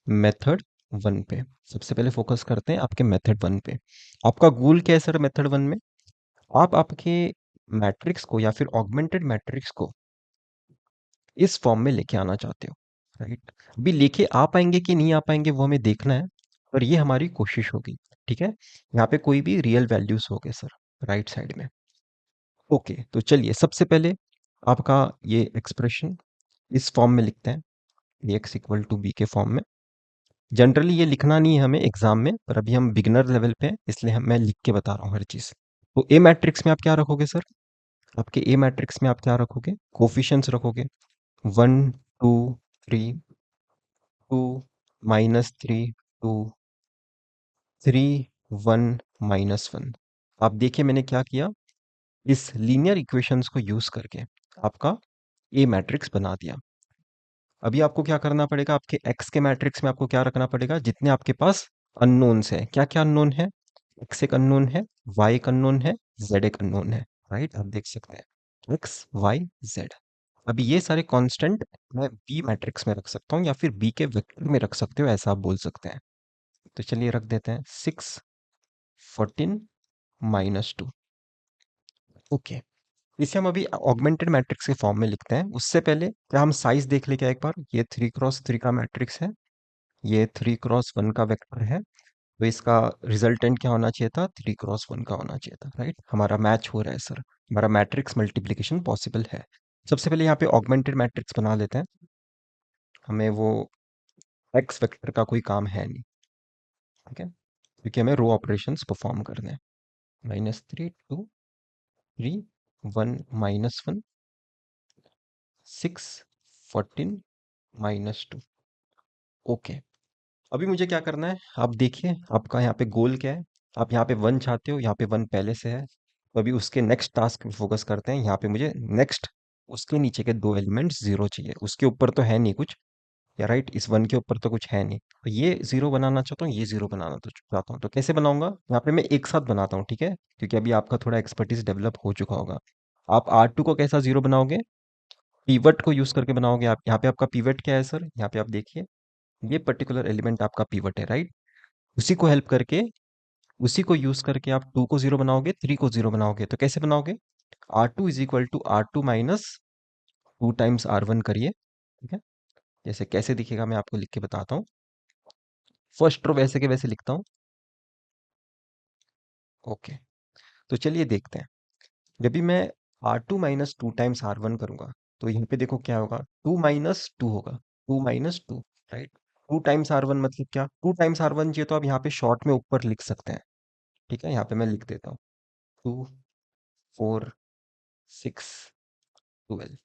Speaker 1: मेथड वन पे। सबसे पहले फोकस करते हैं आपके मेथड वन पे। आपका गोल क्या है सर मेथड वन में? आप आपके मैट्रिक्स को या फिर ऑगमेंटेड मैट्रिक्स को इस फॉर्म में लेके आना चाहते हो, राइट। अभी लेके आ पाएंगे कि नहीं आ पाएंगे वो हमें देखना है, पर ये हमारी कोशिश होगी, ठीक है। यहाँ पे कोई भी रियल वैल्यूज हो गए सर राइट साइड में। ओके, तो चलिए सबसे पहले आपका ये एक्सप्रेशन इस फॉर्म में लिखते हैं, ए एक्स इक्वल टू बी के फॉर्म में। जनरली ये लिखना नहीं है हमें एग्जाम में, पर अभी हम बिगनर लेवल पे हैं, इसलिए मैं लिख के बता रहा हूँ हर चीज़। तो ए मैट्रिक्स में आप क्या रखोगे सर? आपके ए मैट्रिक्स में आप क्या रखोगे? कोफिशिएंट्स रखोगे। 1 2 3, 2 -3 2 3 1 -1। आप देखिए मैंने क्या किया, इस लीनियर इक्वेशंस को यूज करके आपका ए मैट्रिक्स बना दिया। अभी आपको क्या करना पड़ेगा? आपके एक्स के मैट्रिक्स में आपको क्या रखना पड़ेगा? जितने आपके पास अननोन्स है, क्या क्या अननोन है? एक्स एक अननोन है, वाई एक अननोन है, जेड एक अननोन है, राइट। आप देख सकते हैं एक्स वाई जेड। अभी ये सारे कांस्टेंट मैं बी मैट्रिक्स में रख सकता हूँ, या फिर बी के वेक्टर में रख सकते हो, ऐसा आप बोल सकते हैं। तो चलिए रख देते हैं 6 14 - 2। ओके, इसे हम अभी ऑगमेंटेड मैट्रिक्स के फॉर्म में लिखते हैं। उससे पहले क्या हम साइज देख ले क्या एक बार? ये 3 × 3 का मैट्रिक्स है, ये 3 × 1 का वेक्टर है, तो इसका रिजल्टेंट क्या होना चाहिए था? 3 × 1 का होना चाहिए था, राइट? हमारा मैच हो रहा है सर, हमारा मैट्रिक्स मल्टीप्लिकेशन पॉसिबल है। सबसे पहले यहाँ पे ऑगमेंटेड मैट्रिक्स बना लेते हैं, हमें वो एक्स वेक्टर का कोई काम है नहीं, ठीक है, क्योंकि हमें रो ऑपरेशंस परफॉर्म करने हैं। -3 2 3 1 -1 6 14 -2। ओके, अभी मुझे क्या करना है आप देखिए, आपका यहाँ पे गोल क्या है? आप यहाँ पे 1 चाहते हो, यहाँ पे 1 पहले से है, तो अभी उसके नेक्स्ट टास्क पे फोकस करते हैं। यहाँ पे मुझे नेक्स्ट उसके नीचे के 2 एलिमेंट्स 0 चाहिए, उसके ऊपर तो है नहीं कुछ, या राइट, इस 1 के ऊपर तो कुछ है नहीं, तो ये 0 बनाना चाहता हूँ, ये 0 बनाना तो चाहता हूँ। तो कैसे बनाऊंगा? यहाँ पे मैं एक साथ बनाता हूँ, ठीक है, क्योंकि अभी आपका थोड़ा एक्सपर्टीज डेवलप हो चुका होगा। आप R2 को कैसा 0 बनाओगे? पीवट को यूज करके बनाओगे। आप यहाँ पे आपका पीवट क्या है सर? यहाँ पे आप देखिए, ये पर्टिकुलर एलिमेंट आपका पीवट है, राइट? उसी को हेल्प करके, उसी को यूज करके आप 2 को 0 बनाओगे, 3 को 0 बनाओगे। तो कैसे बनाओगे? R2 = R2 - 2 टाइम्स R1 करिए, ठीक है। जैसे कैसे दिखेगा मैं आपको लिख के बताता हूँ। फर्स्ट रो वैसे के वैसे लिखता हूँ। ओके, तो चलिए देखते हैं। जब भी मैं R2 - 2 टाइम्स R1 करूंगा, तो यहाँ पे देखो क्या होगा? 2 - 2 होगा, 2 - 2, राइट? 2 टाइम्स R1 मतलब क्या? 2 टाइम्स R1 चाहिए तो आप यहाँ पे शॉर्ट में ऊपर लिख सकते हैं, ठीक है। यहाँ पे मैं लिख देता हूँ 2 4 6 12।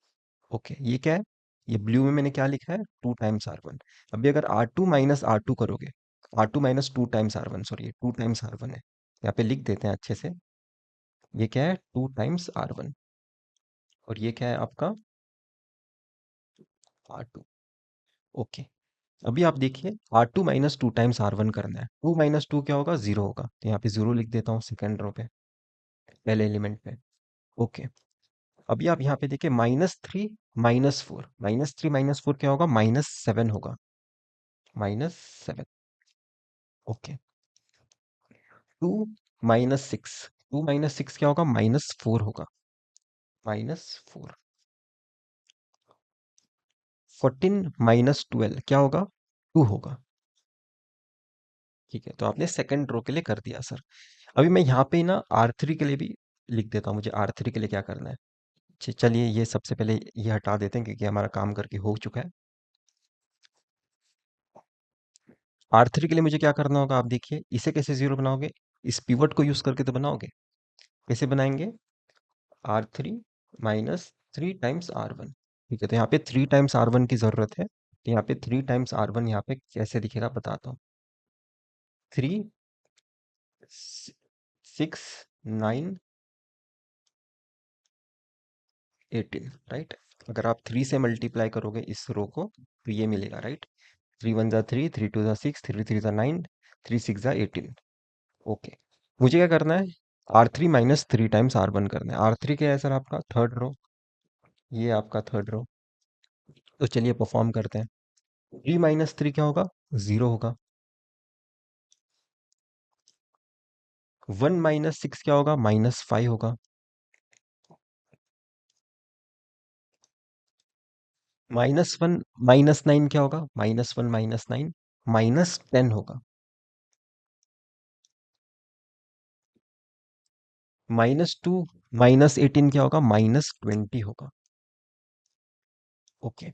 Speaker 1: ओके, ये क्या है? ये ब्लू में मैंने क्या लिखा है? 2 टाइम्स R1। अभी अगर R2 - R2 करोगे, R2 - 2 times R1, sorry 2 times R1 है, यहाँ पे लिख देते हैं अच्छे से। ये क्या है? 2 टाइम्स R1, और ये क्या है आपका? R2। ओके, अभी आप देखिए, R2 - 2 टाइम्स R1 करना है, 2 - 2 क्या होगा? 0 होगा, तो यहाँ पे 0 लिख देता हूँ सेकेंड रो पे, पहले एलिमेंट पे। ओके, अभी आप यहाँ पे देखिए, -3 -4, -3 -4 क्या होगा? -7 होगा, -7। ओके, 2 -6, 2 -6 क्या होगा? -4 होगा, -4। 14 -12 क्या होगा? 2 होगा, ठीक है। तो आपने सेकंड रो के लिए कर दिया सर। अभी मैं यहाँ पे ना R3 के लिए भी लिख देता हूँ, मुझे R3 के लिए क्या करना है। चलिए ये सबसे पहले ये हटा देते हैं, क्योंकि हमारा काम करके हो चुका है। R3 के लिए मुझे क्या करना होगा? आप देखिए, इसे कैसे 0 बनाओगे? इस पिवट को यूज करके तो बनाओगे। कैसे बनाएंगे? R3 - 3 टाइम्स R1, ठीक है। तो यहाँ पे 3 टाइम्स R1 की जरूरत है, तो यहाँ पे 3 टाइम्स R1 यहाँ पे कैसे दिखेगा बताता हूँ। 3 6 9 18, राइट? अगर आप 3 से मल्टीप्लाई करोगे इस रो को, तो ये मिलेगा, राइट? 3 1 ज़ा 3, 3 2 ज़ा 6, 3 3 ज़ा 9, 3 6 ज़ा 18। ओके, मुझे क्या करना है? R3 - 3 टाइम्स R1 करना है। R3 क्या है सर? आपका थर्ड रो, ये आपका थर्ड रो। तो चलिए परफॉर्म करते हैं। 3 - 3 क्या होगा? 0 होगा। 1 - 6 क्या होगा? -5 होगा। -1 -9 क्या होगा? -1 -9 -10 होगा। -2 -18 क्या होगा? -20 होगा। ओके,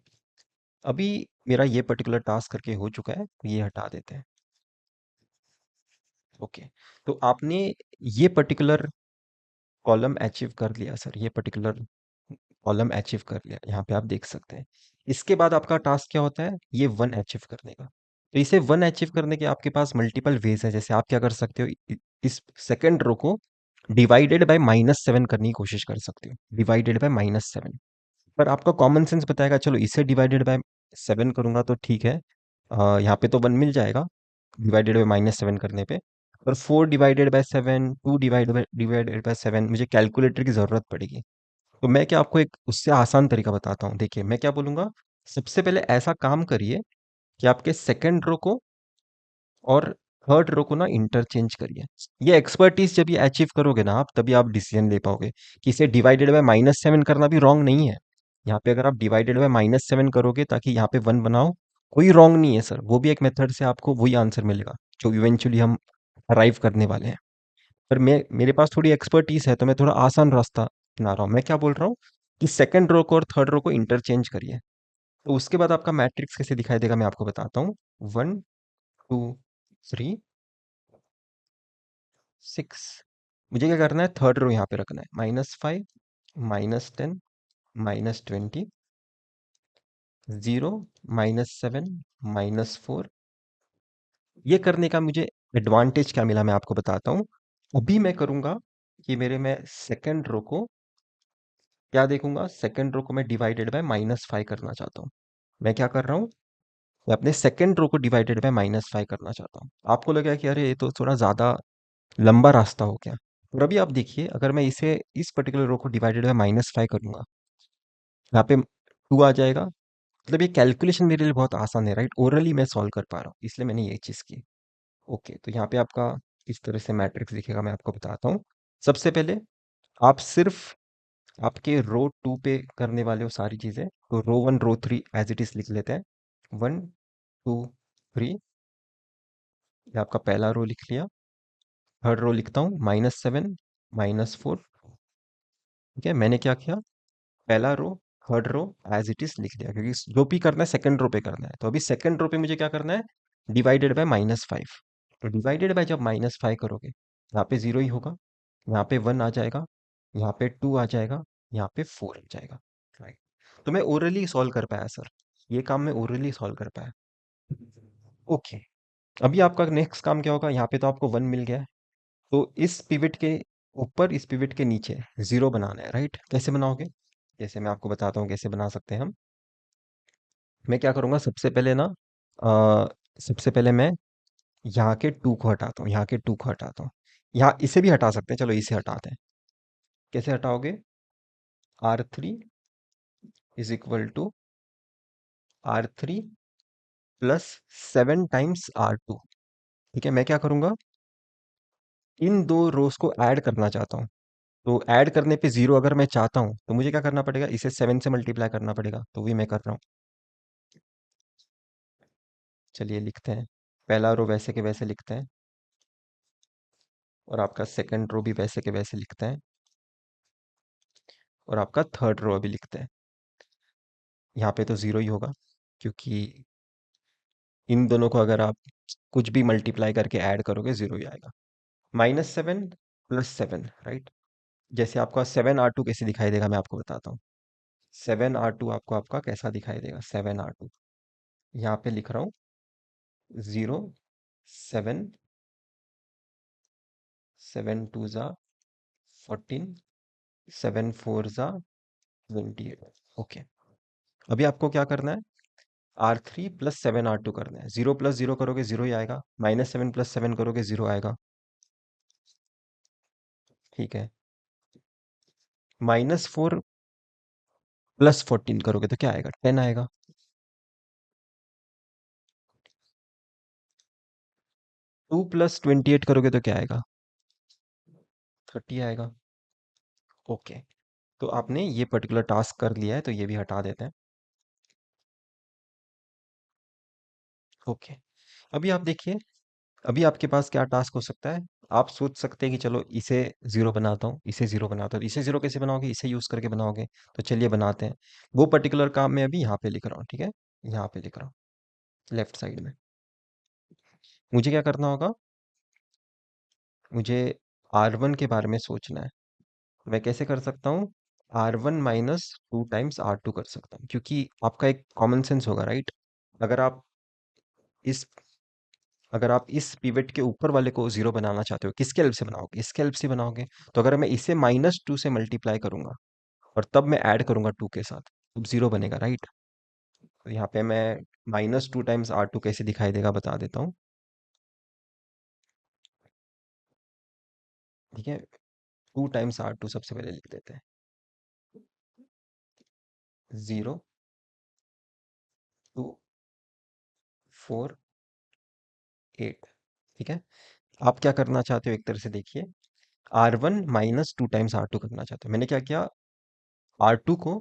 Speaker 1: अभी मेरा ये पर्टिकुलर टास्क करके हो चुका है, तो ये हटा देते हैं। ओके, तो आपने ये पर्टिकुलर कॉलम अचीव कर लिया सर, ये पर्टिकुलर कॉलम अचीव कर लिया, यहाँ पे आप देख सकते हैं। इसके बाद आपका टास्क क्या होता है? ये 1 अचीव करने का। तो इसे 1 अचीव करने के आपके पास मल्टीपल वेज है। जैसे आप क्या कर सकते हो, इस सेकंड रो को डिवाइडेड बाय -7 करने की कोशिश कर सकते हो, डिवाइडेड बाय -7। पर आपका कॉमन सेंस बताएगा, चलो इसे डिवाइडेड बाय 7 करूंगा तो ठीक है, यहाँ पे तो 1 मिल जाएगा डिवाइडेड बाय -7 करने पे। पर 4 डिवाइडेड बाय 7, 2 डिवाइडेड बाय 7, मुझे कैलकुलेटर की जरूरत पड़ेगी। तो मैं क्या आपको एक उससे आसान तरीका बताता हूँ। देखिए मैं क्या बोलूंगा, सबसे पहले ऐसा काम करिए कि आपके सेकंड रो को और थर्ड रो को ना इंटरचेंज करिए। ये एक्सपर्टीज जब ये अचीव करोगे ना आप, तभी आप डिसीजन ले पाओगे कि इसे डिवाइडेड बाय -7 करना भी रॉन्ग नहीं है। यहाँ पे अगर आप डिवाइडेड बाय -7 करोगे ताकि यहाँ पे 1 बनाओ, कोई रॉन्ग नहीं है सर। वो भी एक मेथड से आपको वही आंसर मिलेगा जो इवेंचुअली हम अराइव करने वाले हैं। पर मेरे पास थोड़ी एक्सपर्टीज है, तो मैं थोड़ा आसान रास्ता अपना रहा हूँ। मैं क्या बोल रहा हूँ कि सेकंड रो को और थर्ड रो को इंटरचेंज करिए। तो उसके बाद आपका मैट्रिक्स कैसे दिखाई देगा मैं आपको बताता हूँ। 1 2 3 6। मुझे क्या करना है, थर्ड रो यहाँ पे रखना है। -5 -10 -20 0 -7 -4। ये करने का मुझे एडवांटेज क्या मिला मैं आपको बताता हूँ। अभी मैं करूँगा कि मेरे मैं सेकंड रो को क्या देखूंगा, सेकंड रो को मैं डिवाइडेड बाय -5 करना चाहता हूँ। मैं क्या कर रहा हूँ, मैं अपने सेकंड रो को डिवाइडेड बाय -5 करना चाहता हूँ। आपको लगा कि अरे ये तो थोड़ा ज़्यादा लंबा रास्ता हो गया। और अभी आप देखिए, अगर मैं इसे इस पर्टिकुलर रो को डिवाइडेड बाय -5 करूंगा, यहाँ पे 2 आ जाएगा। मतलब ये कैलकुलेशन मेरे लिए बहुत आसान है, राइट? ओरली मैं सॉल्व कर पा रहा हूँ, इसलिए मैंने ये चीज़ की। ओके, तो यहाँ पे आपका इस तरह से मैट्रिक्स दिखेगा, मैं आपको बताता हूँ। सबसे पहले आप सिर्फ आपके रो 2 पे करने वाले हो सारी चीज़ें, तो रो 1 रो 3 एज इट इज लिख लेते हैं। 1 2 3, ये आपका पहला रो लिख लिया। थर्ड रो लिखता हूँ -7 -4। ठीक है, मैंने क्या किया, पहला row third row as it is लिख दिया, क्योंकि जो भी करना है सेकंड रो पे करना है। तो अभी सेकंड रो पे मुझे क्या करना है, डिवाइडेड बाय -5। तो डिवाइडेड बाय जब -5 करोगे, यहाँ पे 0 ही होगा, यहाँ पे 1 आ जाएगा, यहाँ पे 2 आ जाएगा, यहाँ पे 4 आ जाएगा, राइट? तो मैं ओरली सॉल्व कर पाया सर, ये काम मैं ओरली सॉल्व कर पाया। ओके, अभी आपका नेक्स्ट काम क्या होगा, यहाँ पे तो आपको 1 मिल गया है, तो इस पिवट के ऊपर, इस पिवट के नीचे 0 बनाना है, राइट? कैसे बनाओगे, जैसे मैं आपको बताता हूँ कैसे बना सकते हैं हम। मैं क्या करूँगा, सबसे पहले ना सबसे पहले मैं यहाँ के 2 को हटाता हूँ, यहाँ के 2 को हटाता हूँ। यहाँ इसे भी हटा सकते हैं, चलो इसे हटाते हैं। कैसे हटाओगे, R3 is equal to R3 plus 7 times R2। ठीक है, मैं क्या करूँगा, इन दो रोज को ऐड करना चाहता हूँ। तो ऐड करने पे 0 अगर मैं चाहता हूँ, तो मुझे क्या करना पड़ेगा, इसे 7 से मल्टीप्लाई करना पड़ेगा, तो भी मैं कर रहा हूँ। चलिए लिखते हैं, पहला रो वैसे के वैसे लिखते हैं, और आपका सेकंड रो भी वैसे के वैसे लिखते हैं, और आपका थर्ड रो अभी लिखते हैं। यहाँ पे तो 0 ही होगा, क्योंकि इन दोनों को अगर आप कुछ भी मल्टीप्लाई करके ऐड करोगे 0 ही आएगा। -7 प्लस 7, राइट? जैसे आपका 7R2 कैसे दिखाई देगा मैं आपको बताता हूँ। 7R2 आपको आपका कैसा दिखाई देगा, 7R2 यहाँ पे लिख रहा हूँ। 0 7 7 2 ज़ा 14, 7 4 ज़ा 28। ओके, अभी आपको क्या करना है, R3 प्लस 7R2 करना है। 0 प्लस 0 करोगे 0 ही आएगा, -7 प्लस 7 करोगे 0 आएगा। ठीक है, -4 प्लस 14 करोगे तो क्या आएगा, 10 आएगा। 2 प्लस 28 करोगे तो क्या आएगा, 30 आएगा। ओके, तो आपने ये पर्टिकुलर टास्क कर लिया है, तो ये भी हटा देते हैं। ओके, अभी आप देखिए, अभी आपके पास क्या टास्क हो सकता है। आप सोच सकते हैं कि चलो इसे 0 बनाता हूँ, इसे 0 बनाता हूँ। इसे 0 कैसे बनाओगे, इसे यूज़ करके बनाओगे। तो चलिए बनाते हैं। वो पर्टिकुलर काम मैं अभी यहाँ पे लिख रहा हूँ, ठीक है? यहाँ पे लिख रहा हूँ, लेफ्ट साइड में। मुझे क्या करना होगा, मुझे R1 के बारे में सोचना है। मैं कैसे कर सकता हूँ, R1 माइनस 2 टाइम्स R2 कर सकता हूँ, क्योंकि आपका एक कॉमन सेंस होगा, राइट? अगर आप इस अगर आप इस पिवट के ऊपर वाले को 0 बनाना चाहते हो, किसके हेल्प से बनाओगे, इसके हेल्प से बनाओगे। तो अगर मैं इसे -2 से मल्टीप्लाई करूंगा और तब मैं ऐड करूंगा 2 के साथ, तब 0 बनेगा, राइट? तो यहाँ पे मैं -2 टाइम्स R2 कैसे दिखाई देगा बता देता हूँ। ठीक है, 2 टाइम्स R2 सबसे पहले लिख देते हैं। 0 2 4 8। ठीक है। आप क्या करना चाहते हो, एक तरह से देखिए, R1 - 2 टाइम्स R2 करना चाहते हो। मैंने क्या किया, R2 को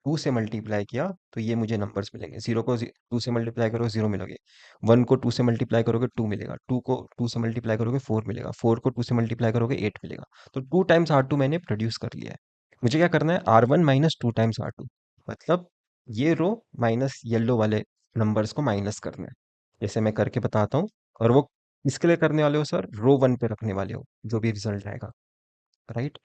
Speaker 1: 2 से मल्टीप्लाई किया, तो ये मुझे नंबर्स मिलेंगे। 0 को 2 से मल्टीप्लाई करोगे 0 मिलोगे, 1 को 2 से मल्टीप्लाई करोगे 2 मिलेगा, 2 को 2 से मल्टीप्लाई करोगे 4 मिलेगा, 4 को 2 से मल्टीप्लाई करोगे 8 मिलेगा। तो 2 टाइम्स R2 मैंने प्रोड्यूस कर लिया है। मुझे क्या करना है, R1 - 2 टाइम्स R2, मतलब ये रो माइनस येलो वाले नंबर्स को माइनस करना है। जैसे मैं करके बताता हूँ। और वो किसके लिए करने वाले हो सर, रो 1 पे रखने वाले हो जो भी रिजल्ट आएगा, राइट।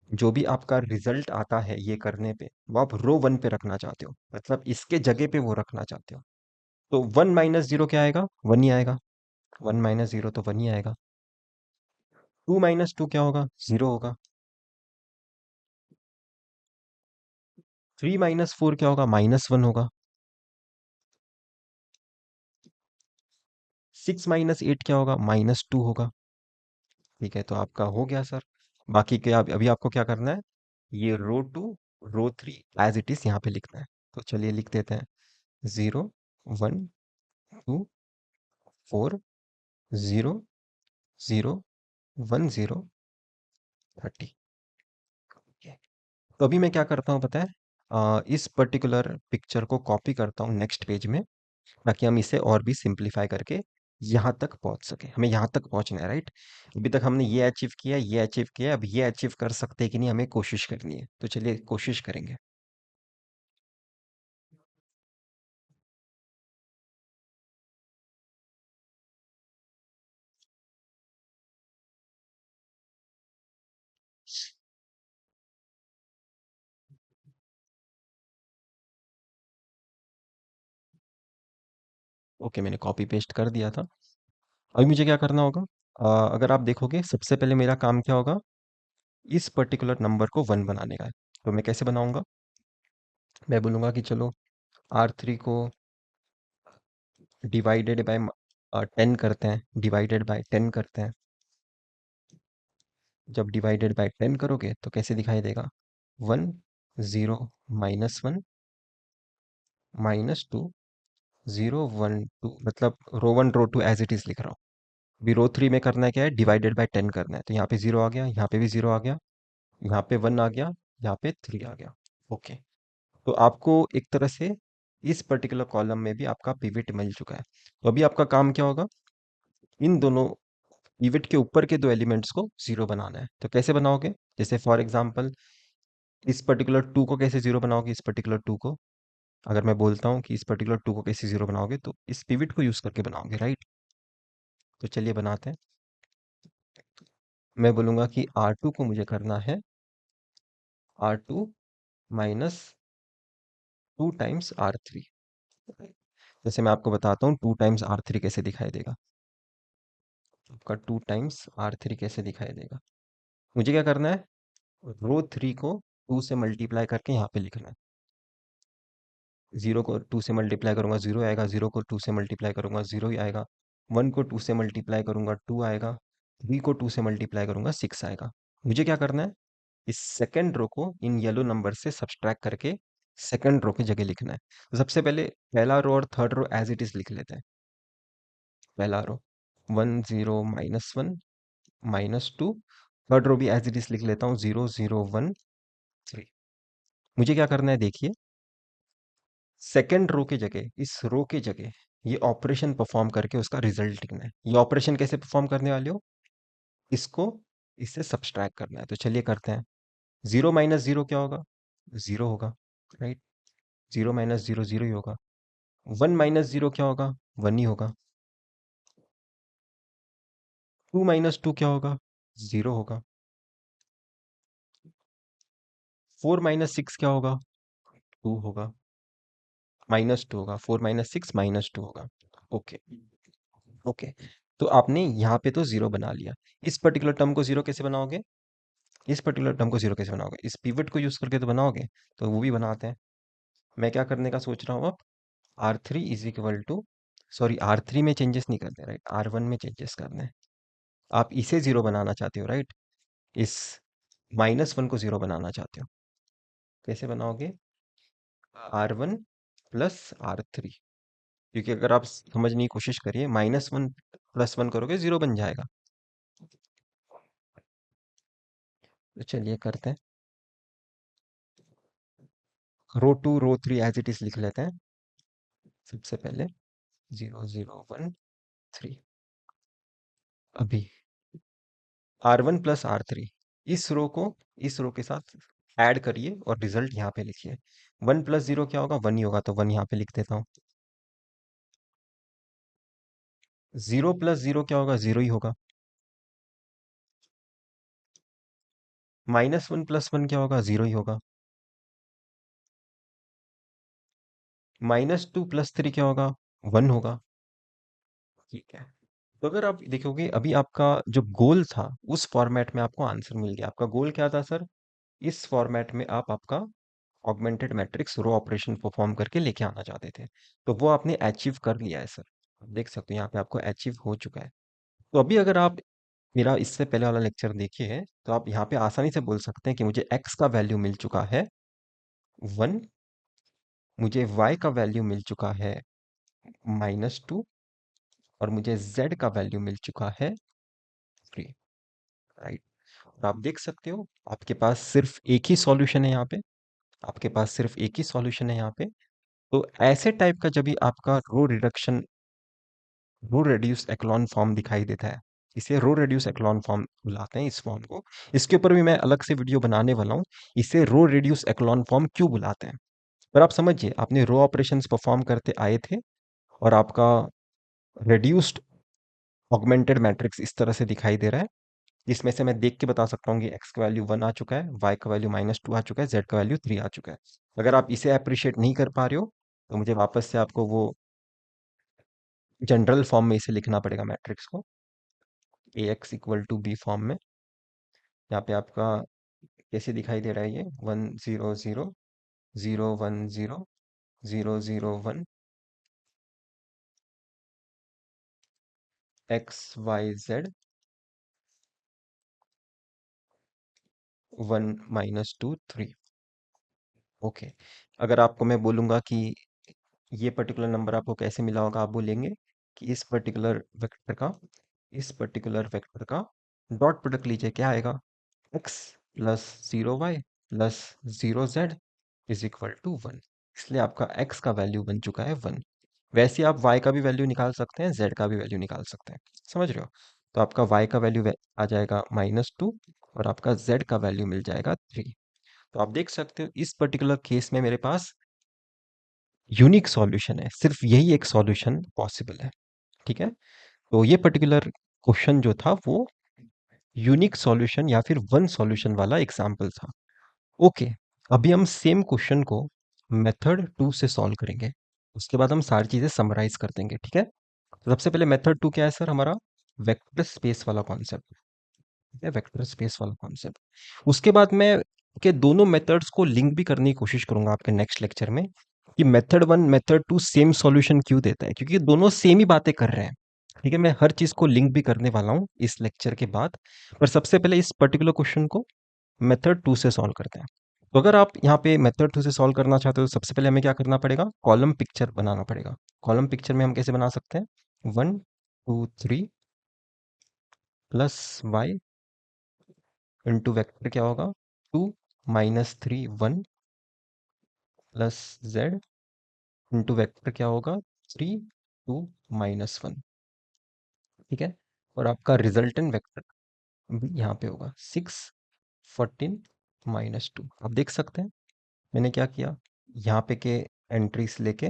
Speaker 1: जो भी आपका रिजल्ट आता है ये करने पे, वो आप रो 1 पे रखना चाहते हो, मतलब इसके जगह पे वो रखना चाहते हो। तो 1 - 0 क्या आएगा, 1 ही आएगा। 1 - 0 तो 1 ही आएगा। 2 - 2 क्या होगा, 0 होगा। 3 - 4 क्या होगा, -1 होगा। 6 - 8 क्या होगा, -2 होगा। ठीक है, तो आपका हो गया सर। बाकी क्या, अभी आपको क्या करना है, ये रो 2 रो 3 एज इट इज यहाँ पे लिखना है। तो चलिए लिख देते हैं, 0 1 2 4 0 0 1 0 30। तो अभी मैं क्या करता हूँ पता है, इस पर्टिकुलर पिक्चर को कॉपी करता हूँ नेक्स्ट पेज में, ताकि हम इसे और भी सिंप्लीफाई करके यहाँ तक पहुँच सके। हमें यहाँ तक पहुँचना है, राइट। अभी तक हमने ये अचीव किया, ये अचीव किया, अब ये अचीव कर सकते हैं कि नहीं, हमें कोशिश करनी है। तो चलिए कोशिश करेंगे। ओके, मैंने कॉपी पेस्ट कर दिया था। अभी मुझे क्या करना होगा, अगर आप देखोगे सबसे पहले मेरा काम क्या होगा, इस पर्टिकुलर नंबर को 1 बनाने का है। तो मैं कैसे बनाऊंगा, मैं बोलूंगा कि चलो R3 को डिवाइडेड बाय 10 करते हैं, डिवाइडेड बाय 10 करते हैं। जब डिवाइडेड बाय 10 करोगे तो कैसे दिखाई देगा, 1 0 - 1 - 2 0 1 2, मतलब रो 1 रो 2 एज इट इज लिख रहा हूँ। अभी रो 3 में करना है क्या है, डिवाइडेड बाय 10 करना है। तो यहाँ पे 0 आ गया, यहाँ पे भी 0 आ गया, यहाँ पे 1 आ गया, यहाँ पे 3 आ गया। ओके। तो आपको एक तरह से इस पर्टिकुलर कॉलम में भी आपका पिवट मिल चुका है। तो अभी आपका काम क्या होगा, इन दोनों पिवट के ऊपर के दो एलिमेंट्स को 0 बनाना है। तो कैसे बनाओगे, जैसे फॉर एग्जांपल इस पर्टिकुलर 2 को कैसे 0 बनाओगे, इस पर्टिकुलर 2 को, अगर मैं बोलता हूँ कि इस पर्टिकुलर 2 को कैसे 0 बनाओगे, तो इस पिवट को यूज करके बनाओगे, राइट। तो चलिए बनाते हैं। मैं बोलूंगा कि R2 को मुझे करना है R2 - 2 टाइम्स R3। जैसे मैं आपको बताता हूँ 2 टाइम्स R3 कैसे दिखाई देगा। आपका 2 टाइम्स R3 कैसे दिखाई देगा, मुझे क्या करना है, रो 3 को 2 से मल्टीप्लाई करके यहाँ पे लिखना है। 0 को 2 से मल्टीप्लाई करूंगा 0 आएगा, 0 को 2 से मल्टीप्लाई करूंगा 0 ही आएगा, 1 को 2 से मल्टीप्लाई करूंगा 2 आएगा, 3 को 2 से मल्टीप्लाई करूंगा 6 आएगा। मुझे क्या करना है, इस सेकंड रो को इन येलो नंबर से सब्सट्रैक्ट करके सेकंड रो की जगह लिखना है। तो सबसे पहले पहला रो और third row as it is लिख लेते हैं। पहला रो 1 0 - 1 - 2, थर्ड रो भी एज इट इज लिख लेता हूँ, 0 0 1 3। मुझे क्या करना है, देखिए, सेकंड रो की जगह, इस रो की जगह ये ऑपरेशन परफॉर्म करके उसका रिजल्ट लिखना है। ये ऑपरेशन कैसे परफॉर्म करने वाले हो, इसको इससे सब्सट्रैक्ट करना है। तो चलिए करते हैं। 0 - 0 क्या होगा, 0 होगा, राइट। 0 - 0 0 ही होगा। 1 - 0 क्या होगा, 1 ही होगा। 2 - 2 क्या होगा, 0 होगा। 4 - 6 क्या होगा, 2 होगा, -2 होगा। 4 - 6 -2 होगा। ओके। ओके। तो आपने यहाँ पे तो 0 बना लिया। इस पर्टिकुलर टर्म को 0 कैसे बनाओगे, इस पर्टिकुलर टर्म को 0 कैसे बनाओगे, इस पिवट को यूज करके तो बनाओगे। तो वो भी बनाते हैं। मैं क्या करने का सोच रहा हूँ अब, R3 = सॉरी, R3 में चेंजेस नहीं करते, राइट, R1 में चेंजेस करने हैं। आप इसे 0 बनाना चाहते हो, राइट। इस -1 को 0 बनाना चाहते हो। कैसे बनाओगे, R1 + R3, क्योंकि अगर आप समझने की कोशिश करिए, -1 +1 करोगे 0 बन जाएगा। तो चलिए करते हैं। रो 2 रो 3 एज इट इज लिख लेते हैं। सबसे पहले 0 0 1 3। अभी R1 + R3, इस रो के साथ ऐड करिए और रिजल्ट यहाँ पे लिखिए। 1 + 0 क्या होगा? 1 ही होगा, तो 1 यहाँ पे लिख देता हूँ। 0 + 0 क्या होगा? 0 ही होगा। -1 + 1 क्या होगा? 0 ही होगा। -2 + 3 क्या होगा? 1 होगा। ठीक है। तो अगर आप देखोगे अभी आपका जो गोल था उस फॉर्मेट में आपको आंसर मिल गया। आपका गोल क्या था सर? इस फॉर्मेट में आप आपका augmented matrix row operation perform करके लेके आना चाहते थे, तो वो आपने अचीव कर लिया है सर। आप देख सकते हो यहाँ पे आपको अचीव हो चुका है। तो अभी अगर आप मेरा इससे पहले वाला लेक्चर देखिए, तो आप यहाँ पे आसानी से बोल सकते हैं कि मुझे x का वैल्यू मिल चुका है 1, मुझे y का वैल्यू मिल चुका है -2, और मुझे z का वैल्यू मिल चुका है 3। राइट। और आप देख सकते हो आपके पास सिर्फ एक ही सॉल्यूशन है यहाँ पे। आपके पास सिर्फ एक ही सॉल्यूशन है यहाँ पे। तो ऐसे टाइप का जब भी आपका रो रेड्यूस एक्लॉन फॉर्म दिखाई देता है, इसे रो रेड्यूस एक्लॉन फॉर्म बुलाते हैं इस फॉर्म को। इसके ऊपर भी मैं अलग से वीडियो बनाने वाला हूँ, इसे रो रेड्यूस एक्लॉन फॉर्म क्यों बुलाते हैं। पर आप समझिए, आपने रो ऑपरेशंस परफॉर्म करते आए थे और आपका रेड्यूस्ड ऑगमेंटेड मैट्रिक्स इस तरह से दिखाई दे रहा है, जिसमें से मैं देख के बता सकता हूँ कि एक्स का वैल्यू 1 आ चुका है, वाई का वैल्यू -2 आ चुका है, जेड का वैल्यू 3 आ चुका है। अगर आप इसे अप्रिशिएट नहीं कर पा रहे हो, तो मुझे वापस से आपको वो जनरल फॉर्म में इसे लिखना पड़ेगा मैट्रिक्स को, A X equal to B form में। यहाँ पे आपका कैसे दिखाई दे रहा है ये? 1 0 0 0 1 0 0 0 1 XYZ 1 - 2 3। ओके। अगर आपको मैं बोलूंगा कि ये पर्टिकुलर नंबर आपको कैसे मिला होगा, आप बोलेंगे कि इस पर्टिकुलर वेक्टर का डॉट प्रोडक्ट लीजिए, क्या आएगा? x +0y +0z is equal to 1। इसलिए आपका x का वैल्यू बन चुका है 1। वैसे ही आप y का भी वैल्यू निकाल सकते हैं, z का भी वैल्यू निकाल सकते हैं। समझ रहे हो? तो आपका y का वैल्यू आ जाएगा -2, और आपका z का वैल्यू मिल जाएगा 3। तो आप देख सकते हो इस पर्टिकुलर केस में मेरे पास यूनिक सॉल्यूशन है, सिर्फ यही एक सॉल्यूशन पॉसिबल है। ठीक है। तो ये पर्टिकुलर क्वेश्चन जो था वो यूनिक सॉल्यूशन या फिर वन सॉल्यूशन वाला एग्जाम्पल था। ओके। अभी हम सेम क्वेश्चन को मेथड 2 से सॉल्व करेंगे। उसके बाद हम सारी चीजें समराइज कर देंगे। ठीक है। तो सबसे पहले मेथड 2 क्या है सर? हमारा वेक्टर स्पेस वाला कॉन्सेप्ट है, वेक्टर स्पेस वाला कॉन्सेप्ट। उसके बाद मैं के दोनों मेथड्स को लिंक भी करने की कोशिश करूंगा आपके नेक्स्ट लेक्चर में, कि मेथड 1 मेथड 2 सेम सॉल्यूशन क्यों देता है, क्योंकि दोनों सेम ही बातें कर रहे हैं। ठीक है। मैं हर चीज को लिंक भी करने वाला हूँ इस लेक्चर के बाद। पर सबसे पहले इस पर्टिकुलर क्वेश्चन को मेथड 2 से सॉल्व करते हैं। तो अगर आप यहाँ पे मेथड 2 से सॉल्व करना चाहते हो, तो सबसे पहले हमें क्या करना पड़ेगा? कॉलम पिक्चर बनाना पड़ेगा। कॉलम पिक्चर में हम कैसे बना सकते हैं? 1 2 3 +y इंटू वेक्टर क्या होगा? 2 - 3 1 +z इंटू वेक्टर क्या होगा? 3 2 - 1। ठीक है। और आपका रिजल्टेंट वेक्टर भी यहाँ पे होगा 6 14 - 2। आप देख सकते हैं मैंने क्या किया? यहाँ पे के एंट्रीज लेके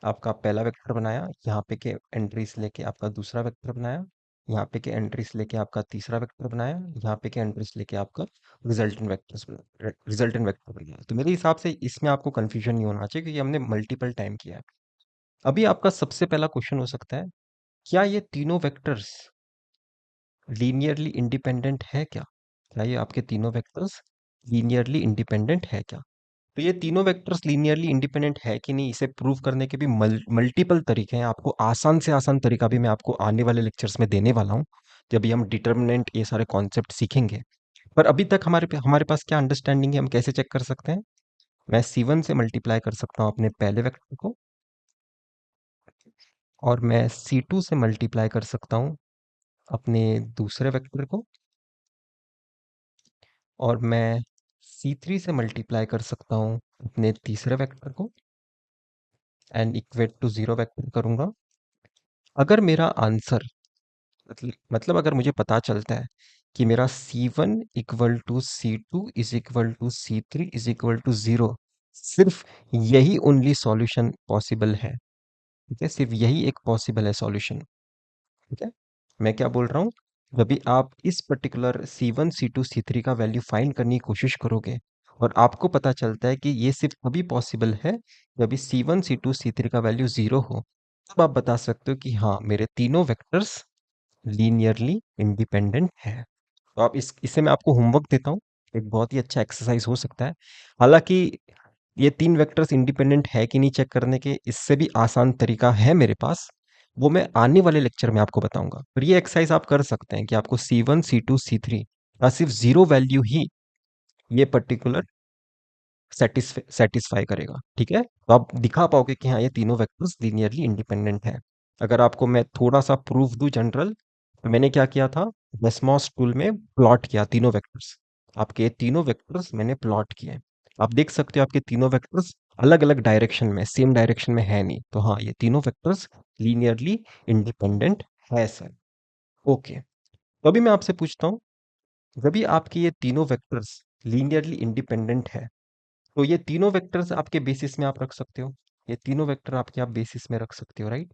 Speaker 1: आपका पहला वेक्टर बनाया, यहाँ पे के एंट्रीज लेके आपका दूसरा वेक्टर बनाया, यहाँ पे के एंट्रीज लेके आपका तीसरा वेक्टर बनाया, यहाँ पे के एंट्रीज लेके आपका रिजल्टेंट वेक्टर बनाया। तो मेरे हिसाब से इसमें आपको कंफ्यूजन नहीं होना चाहिए, क्योंकि हमने मल्टीपल टाइम किया है। अभी आपका सबसे पहला क्वेश्चन हो सकता है, क्या ये तीनों वेक्टर्स लीनियरली इंडिपेंडेंट है क्या? क्या ये आपके तीनों वेक्टर्स लीनियरली इंडिपेंडेंट है क्या? तो ये तीनों वेक्टर्स लीनियरली इंडिपेंडेंट है कि नहीं, इसे प्रूव करने के भी मल्टीपल तरीके हैं। आपको आसान से आसान तरीका भी मैं आपको आने वाले लेक्चर्स में देने वाला हूँ, जब भी हम डिटर्मिनेंट ये सारे कॉन्सेप्ट सीखेंगे। पर अभी तक हमारे पास क्या अंडरस्टैंडिंग है, हम कैसे चेक कर सकते हैं? मैं C1 से मल्टीप्लाई कर सकता हूँ अपने पहले वेक्टर को, और मैं C2 से मल्टीप्लाई कर सकता हूँ अपने दूसरे वेक्टर को, और मैं C3 से मल्टीप्लाई कर सकता हूँ अपने तीसरे वेक्टर को, and equate to zero vector करूंगा। अगर मेरा आंसर मतलब अगर मुझे पता चलता है कि मेरा C1 equal to C2 is equal to C3 is equal to zero, सिर्फ यही ओनली सॉल्यूशन पॉसिबल है। ठीक है, सिर्फ यही एक पॉसिबल है सॉल्यूशन। ठीक है, मैं क्या बोल रहा हूँ, जब भी आप इस पर्टिकुलर C1 C2 C3 का वैल्यू फाइंड करने की कोशिश करोगे और आपको पता चलता है कि ये सिर्फ तभी पॉसिबल है जब भी C1 C2 C3 का वैल्यू जीरो हो, तब आप बता सकते हो कि हाँ, मेरे तीनों वेक्टर्स लीनियरली इंडिपेंडेंट है। तो आप इससे मैं आपको होमवर्क देता हूँ, एक बहुत ही अच्छा एक्सरसाइज हो सकता है। हालांकि ये तीन वेक्टर्स इंडिपेंडेंट है कि नहीं चेक करने के इससे भी आसान तरीका है मेरे पास, वो मैं आने वाले लेक्चर में आपको बताऊंगा। पर ये एक्सरसाइज आप कर सकते हैं कि आपको C1 C2 C3 का सिर्फ जीरो वैल्यू ही ये पर्टिकुलर सेटिस्फाई करेगा। ठीक है, तो आप दिखा पाओगे कि हाँ, ये तीनों वेक्टर्स लीनियरली इंडिपेंडेंट है। अगर आपको मैं थोड़ा सा प्रूफ दूं जनरल, तो मैंने क्या किया था, डेसमॉस टूल में प्लॉट किया तीनों वेक्टर्स। आपके ये तीनों वेक्टर्स मैंने प्लॉट किए। आप देख सकते हो आपके तीनों वेक्टर्स अलग अलग डायरेक्शन में, सेम डायरेक्शन में है नहीं, तो हाँ, ये तीनों वेक्टर्स लीनियरली इंडिपेंडेंट है सर। ओके, तो अभी मैं आपसे पूछता हूँ, जब भी आपके ये तीनों वेक्टर्स लीनियरली इंडिपेंडेंट है, तो ये तीनों वेक्टर्स आपके बेसिस में आप रख सकते हो। ये तीनों वेक्टर आपके आप बेसिस में रख सकते हो, राइट।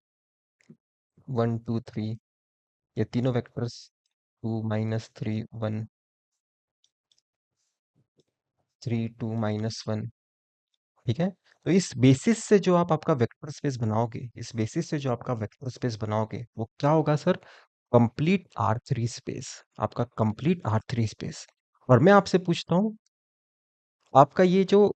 Speaker 1: 1 2 3, ये तीनों वेक्टर्स 2 - 3 1, 3 2 - 1। ठीक है, तो इस बेसिस से जो आप आपका वेक्टर स्पेस बनाओगे, इस बेसिस से जो आपका वेक्टर स्पेस बनाओगे, वो क्या होगा सर, कंप्लीट R3 स्पेस। आपका कंप्लीट R3 स्पेस। और मैं आपसे पूछता हूँ, आपका ये जो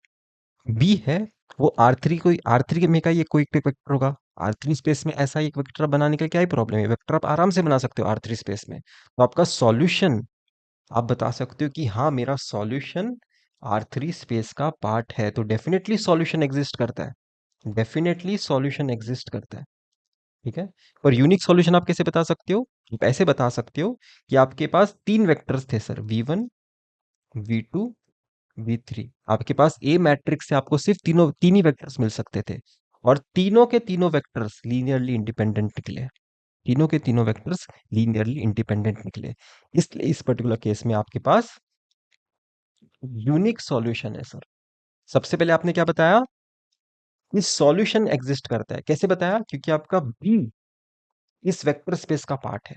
Speaker 1: बी है, वो आर थ्री में का ये कोई एक वेक्टर होगा। R3 स्पेस में ऐसा एक वेक्टर बनाने का क्या ही प्रॉब्लम है, वेक्टर आप आराम से बना सकते हो R3 स्पेस में। तो आपका सॉल्यूशन, आप बता सकते हो कि हाँ, मेरा सॉल्यूशन R3 स्पेस का पार्ट है, तो डेफिनेटली सॉल्यूशन एग्जिस्ट करता है। डेफिनेटली सॉल्यूशन एग्जिस्ट करता है। ठीक है, और यूनिक सॉल्यूशन आप कैसे बता सकते हो, आप ऐसे बता सकते हो कि आपके पास तीन वेक्टर्स थे सर, V1 V2 V3। आपके पास ए मैट्रिक्स से आपको सिर्फ तीन ही वेक्टर्स मिल सकते थे, और तीनों के तीनों वेक्टर्स लीनियरली इंडिपेंडेंट निकले। तीनों के तीनों वेक्टर्स लीनियरली इंडिपेंडेंट निकले। इसलिए इस पर्टिकुलर केस में आपके पास यूनिक सॉल्यूशन है सर। सबसे पहले आपने क्या बताया, कि सॉल्यूशन एग्जिस्ट करता है। कैसे बताया, क्योंकि आपका बी इस वेक्टर स्पेस का पार्ट है।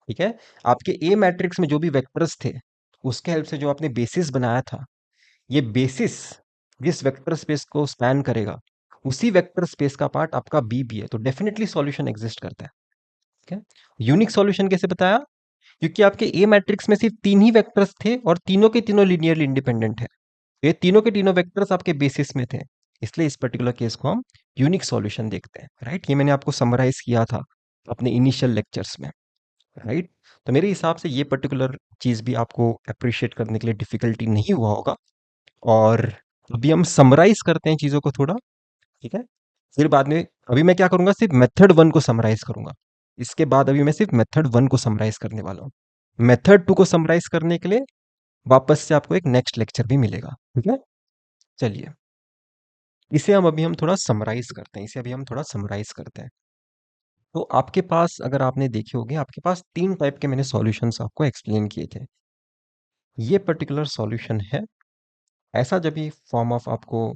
Speaker 1: ठीक है, आपके ए मैट्रिक्स में जो भी वेक्टर्स थे, उसके हेल्प से जो आपने बेसिस बनाया था, ये बेसिस जिस वेक्टर स्पेस को स्पैन करेगा, उसी वेक्टर स्पेस का पार्ट आपका बी भी है, तो डेफिनेटली सॉल्यूशन एग्जिस्ट करता है। ठीक है, यूनिक सॉल्यूशन कैसे बताया, क्योंकि आपके ए मैट्रिक्स में सिर्फ तीन ही वेक्टर्स थे और तीनों के तीनों लीनियरली इंडिपेंडेंट है। ये तीनों के तीनों वेक्टर्स आपके बेसिस में थे, इसलिए इस पर्टिकुलर केस को हम यूनिक सॉल्यूशन देखते हैं। राइट, ये मैंने आपको समराइज किया था अपने इनिशियल लेक्चर्स में। राइट, तो मेरे हिसाब से ये पर्टिकुलर चीज भी आपको अप्रिशिएट करने के लिए डिफिकल्टी नहीं हुआ होगा। और अभी हम समराइज करते हैं चीजों को थोड़ा। ठीक है, फिर बाद में अभी मैं क्या करूंगा, सिर्फ मेथड वन को समराइज करूंगा। इसके बाद अभी मैं सिर्फ मेथड वन को समराइज करने वाला हूँ। मेथड टू को समराइज करने के लिए वापस से आपको एक नेक्स्ट लेक्चर भी मिलेगा। ठीक है, चलिए, इसे हम थोड़ा समराइज करते हैं, इसे अभी हम थोड़ा समराइज करते हैं। तो आपके पास, अगर आपने देखे होंगे, आपके पास तीन टाइप के मैंने सॉल्यूशंस आपको एक्सप्लेन किए थे। ये पर्टिकुलर सॉल्यूशन है ऐसा, जब भी फॉर्म ऑफ आपको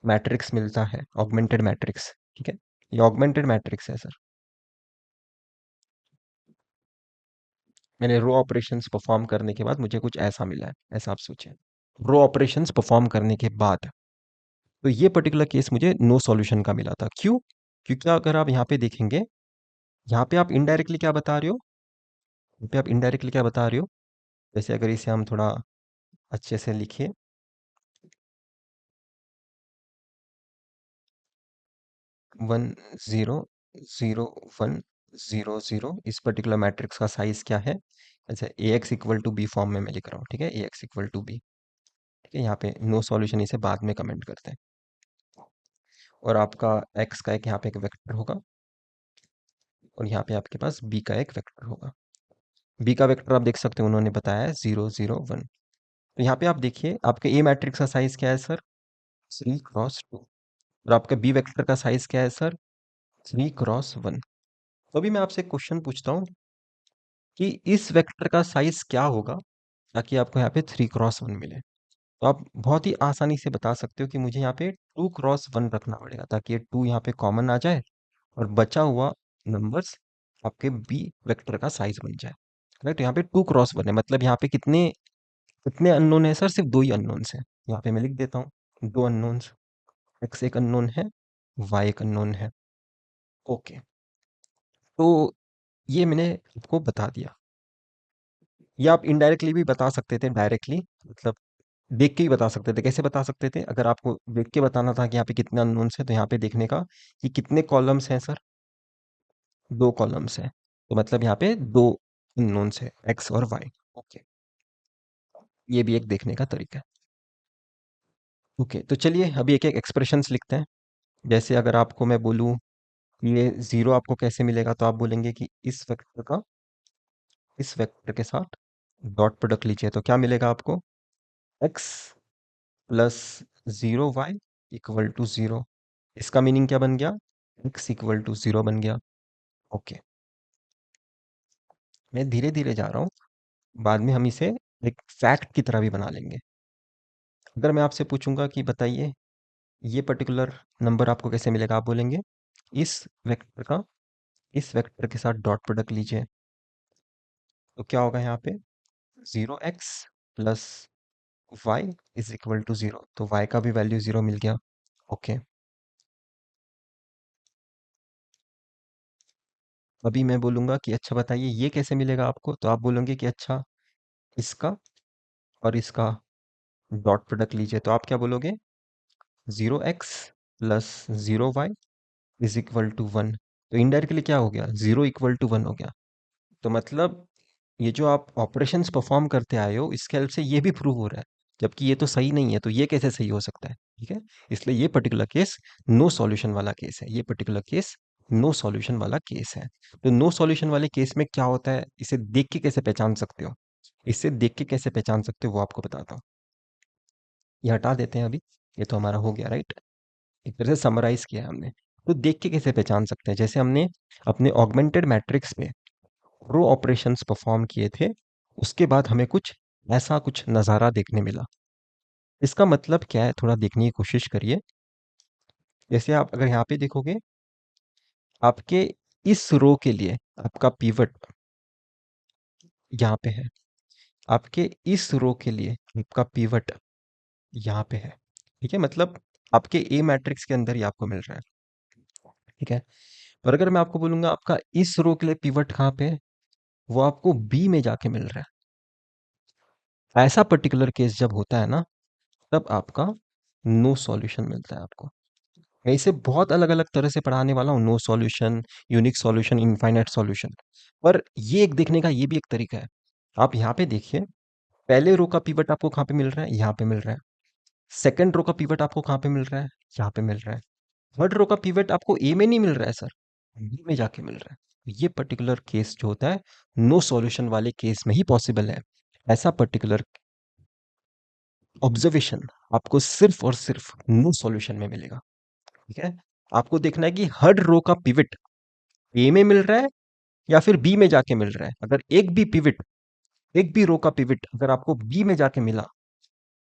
Speaker 1: मैट्रिक्स मिलता है, ऑगमेंटेड मैट्रिक्स। ठीक है, ये ऑगमेंटेड मैट्रिक्स है सर। मैंने रो ऑपरेशंस परफॉर्म करने के बाद मुझे कुछ ऐसा मिला है, ऐसा आप सोचिए, रो ऑपरेशंस परफॉर्म करने के बाद। तो ये पर्टिकुलर केस मुझे नो सॉल्यूशन का मिला था। क्यों, क्योंकि अगर आप यहाँ पे देखेंगे, यहाँ पे आप इनडायरेक्टली क्या बता रहे हो, यहाँ पे आप इनडायरेक्टली क्या बता रहे हो, जैसे अगर इसे हम थोड़ा अच्छे से लिखिए, 1 0 0 1 0 0, इस पर्टिकुलर मैट्रिक्स का साइज क्या है। अच्छा, A X equal to B form में मैं लिख रहा हूँ। ठीक है, A X equal to B. ठीक है, यहाँ पे नो सॉल्यूशन, इसे बाद में कमेंट करते हैं। और आपका एक्स का एक यहाँ पे एक वेक्टर होगा, और यहाँ पे आपके पास बी का एक वेक्टर होगा। बी का वेक्टर आप देख सकते हो, उन्होंने बताया है 0 0 1। तो यहाँ पे आप देखिए आपके ए मैट्रिक्स का साइज क्या है सर, 3 × 2। और आपका बी वेक्टर का साइज क्या है सर, 3 × 1। तो अभी मैं आपसे एक क्वेश्चन पूछता हूँ कि इस वेक्टर का साइज क्या होगा ताकि आपको यहाँ पे 3 × 1 मिले। तो आप बहुत ही आसानी से बता सकते हो कि मुझे यहाँ पे 2 × 1 रखना पड़ेगा ताकि ये 2 यहाँ पे कॉमन आ जाए और बचा हुआ नंबर्स आपके बी वेक्टर का साइज बन जाए। राइट, यहाँ पे 2 × 1 है, मतलब यहाँ पे कितने कितने अननोन है सर, सिर्फ दो ही अननोन्स हैं। यहाँ पे मैं लिख देता हूँ दो अननोन्स, एक्स एक अननोन है, वाई एक अननोन है। ओके, तो ये मैंने आपको बता दिया। ये आप इनडायरेक्टली भी बता सकते थे, डायरेक्टली मतलब देख के ही बता सकते थे। कैसे बता सकते थे, अगर आपको देख के बताना था कि यहाँ पे कितने अननोन्स है, तो यहाँ पे देखने का कि कितने कॉलम्स हैं सर, दो कॉलम्स हैं, तो मतलब यहाँ पे दो अननोन्स है, एक्स और वाई। ओके, ये भी एक देखने का तरीका है। ओके, तो चलिए अभी एक एक एक्सप्रेशंस लिखते हैं। जैसे अगर आपको मैं बोलूँ ये जीरो आपको कैसे मिलेगा, तो आप बोलेंगे कि इस वेक्टर के साथ डॉट प्रोडक्ट लीजिए, तो क्या मिलेगा आपको, x plus 0 y equal to 0। इसका मीनिंग क्या बन गया, x इक्वल टू 0 बन गया। ओके, मैं धीरे धीरे जा रहा हूँ, बाद में हम इसे एक फैक्ट की तरह भी बना लेंगे। अगर मैं आपसे पूछूंगा कि बताइए ये पर्टिकुलर नंबर आपको कैसे मिलेगा, आप बोलेंगे इस वेक्टर का इस वेक्टर के साथ डॉट प्रोडक्ट लीजिए, तो क्या होगा यहाँ पे 0x plus y is equal to 0, तो y का भी वैल्यू 0 मिल गया। ओके, अभी मैं बोलूंगा कि अच्छा बताइए ये कैसे मिलेगा आपको, तो आप बोलेंगे कि अच्छा इसका और इसका डॉट प्रोडक्ट लीजिए, तो आप क्या बोलोगे 0x plus 0 y is equal to 1। तो इनडायरेक्टली क्या हो गया, 0 इक्वल टू 1 हो गया। तो मतलब ये जो आप ऑपरेशंस परफॉर्म करते आए हो इसके हेल्प से ये भी प्रूव हो रहा है, जबकि ये तो सही नहीं है, तो ये कैसे सही हो सकता है, ठीक है। इसलिए ये पर्टिकुलर केस नो सॉल्यूशन वाला केस है, ये पर्टिकुलर केस नो सॉल्यूशन वाला केस है। तो नो सॉल्यूशन वाले केस में क्या होता है, इसे देख के कैसे पहचान सकते हो, इसे देख के कैसे पहचान सकते हो वो आपको बताता हूँ। ये हटा देते हैं अभी, ये तो हमारा हो गया राइट, एक तरह से समराइज किया है हमने। तो देख के कैसे पहचान सकते हैं, जैसे हमने अपने ऑगमेंटेड मैट्रिक्स पे रो ऑपरेशंस परफॉर्म किए थे, उसके बाद हमें कुछ ऐसा कुछ नज़ारा देखने मिला। इसका मतलब क्या है, थोड़ा देखने की कोशिश करिए। जैसे आप अगर यहाँ पे देखोगे, आपके इस रो के लिए आपका पिवट यहाँ पे है, आपके इस रो के लिए आपका पिवट यहाँ पे है, ठीक है, मतलब आपके ए मैट्रिक्स के अंदर ही आपको मिल रहा है, ठीक है। और अगर मैं आपको बोलूंगा आपका इस रो के लिए पिवट कहाँ पे है, वो आपको बी में जाके मिल रहा है। ऐसा पर्टिकुलर केस जब होता है ना, तब आपका नो सॉल्यूशन मिलता है आपको। मैं इसे बहुत अलग अलग तरह से पढ़ाने वाला हूँ, no solution, unique solution, infinite solution. पर ये एक देखने का ये भी एक तरीका है। आप यहाँ पे देखिए, पहले रो का पिवट आपको कहाँ पे मिल रहा है, यहाँ पे मिल रहा है। सेकंड रो का पिवट आपको कहाँ पे मिल रहा है, यहाँ पे मिल रहा है। थर्ड रो का पिवट आपको ए में नहीं मिल रहा है सर, बी में जाके मिल रहा है। ये पर्टिकुलर केस जो होता है नो सॉल्यूशन वाले केस में ही पॉसिबल है। ऐसा पर्टिकुलर ऑब्जर्वेशन आपको सिर्फ और सिर्फ नो सॉल्यूशन में मिलेगा, ठीक है। आपको देखना है कि हर रो का पिवट ए में मिल रहा है या फिर बी में जाके मिल रहा है। अगर एक भी रो का पिवट अगर आपको बी में जाके मिला,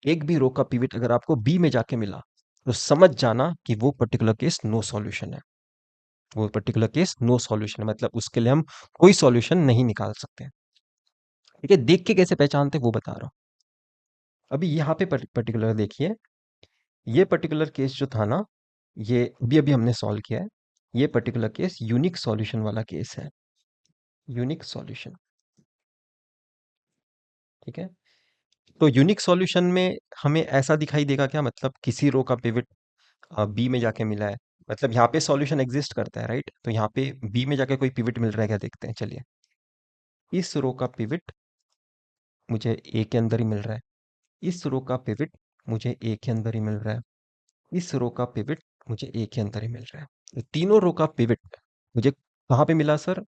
Speaker 1: एक भी रो का पिवट अगर आपको बी में जाके मिला, तो समझ जाना कि वो पर्टिकुलर केस नो सॉल्यूशन है। वो पर्टिकुलर केस नो सॉल्यूशन है, मतलब उसके लिए हम कोई सॉल्यूशन नहीं निकाल सकते, ठीक है। देख के कैसे पहचानते वो बता रहा हूँ। अभी यहाँ पे पर्टिकुलर देखिए, ये पर्टिकुलर केस जो था ना, ये अभी अभी हमने सॉल्व किया है। ये पर्टिकुलर केस यूनिक सॉल्यूशन वाला केस है, यूनिक सॉल्यूशन, ठीक है। तो यूनिक सॉल्यूशन में हमें ऐसा दिखाई देगा क्या, मतलब किसी रो का पिवट बी में जाके मिला है, मतलब यहाँ पे सॉल्यूशन एग्जिस्ट करता है राइट। तो यहाँ पे बी में जाके कोई पिवट मिल रहा है क्या, देखते हैं चलिए। इस रो का पिवट मुझे ए के अंदर ही मिल रहा है, इस रो का पिवट मुझे ए के अंदर ही मिल रहा है, इस रो का पिवट मुझे ए के अंदर ही मिल रहा है। तो तीनों रो का पिवट मुझे कहाँ पे मिला सर?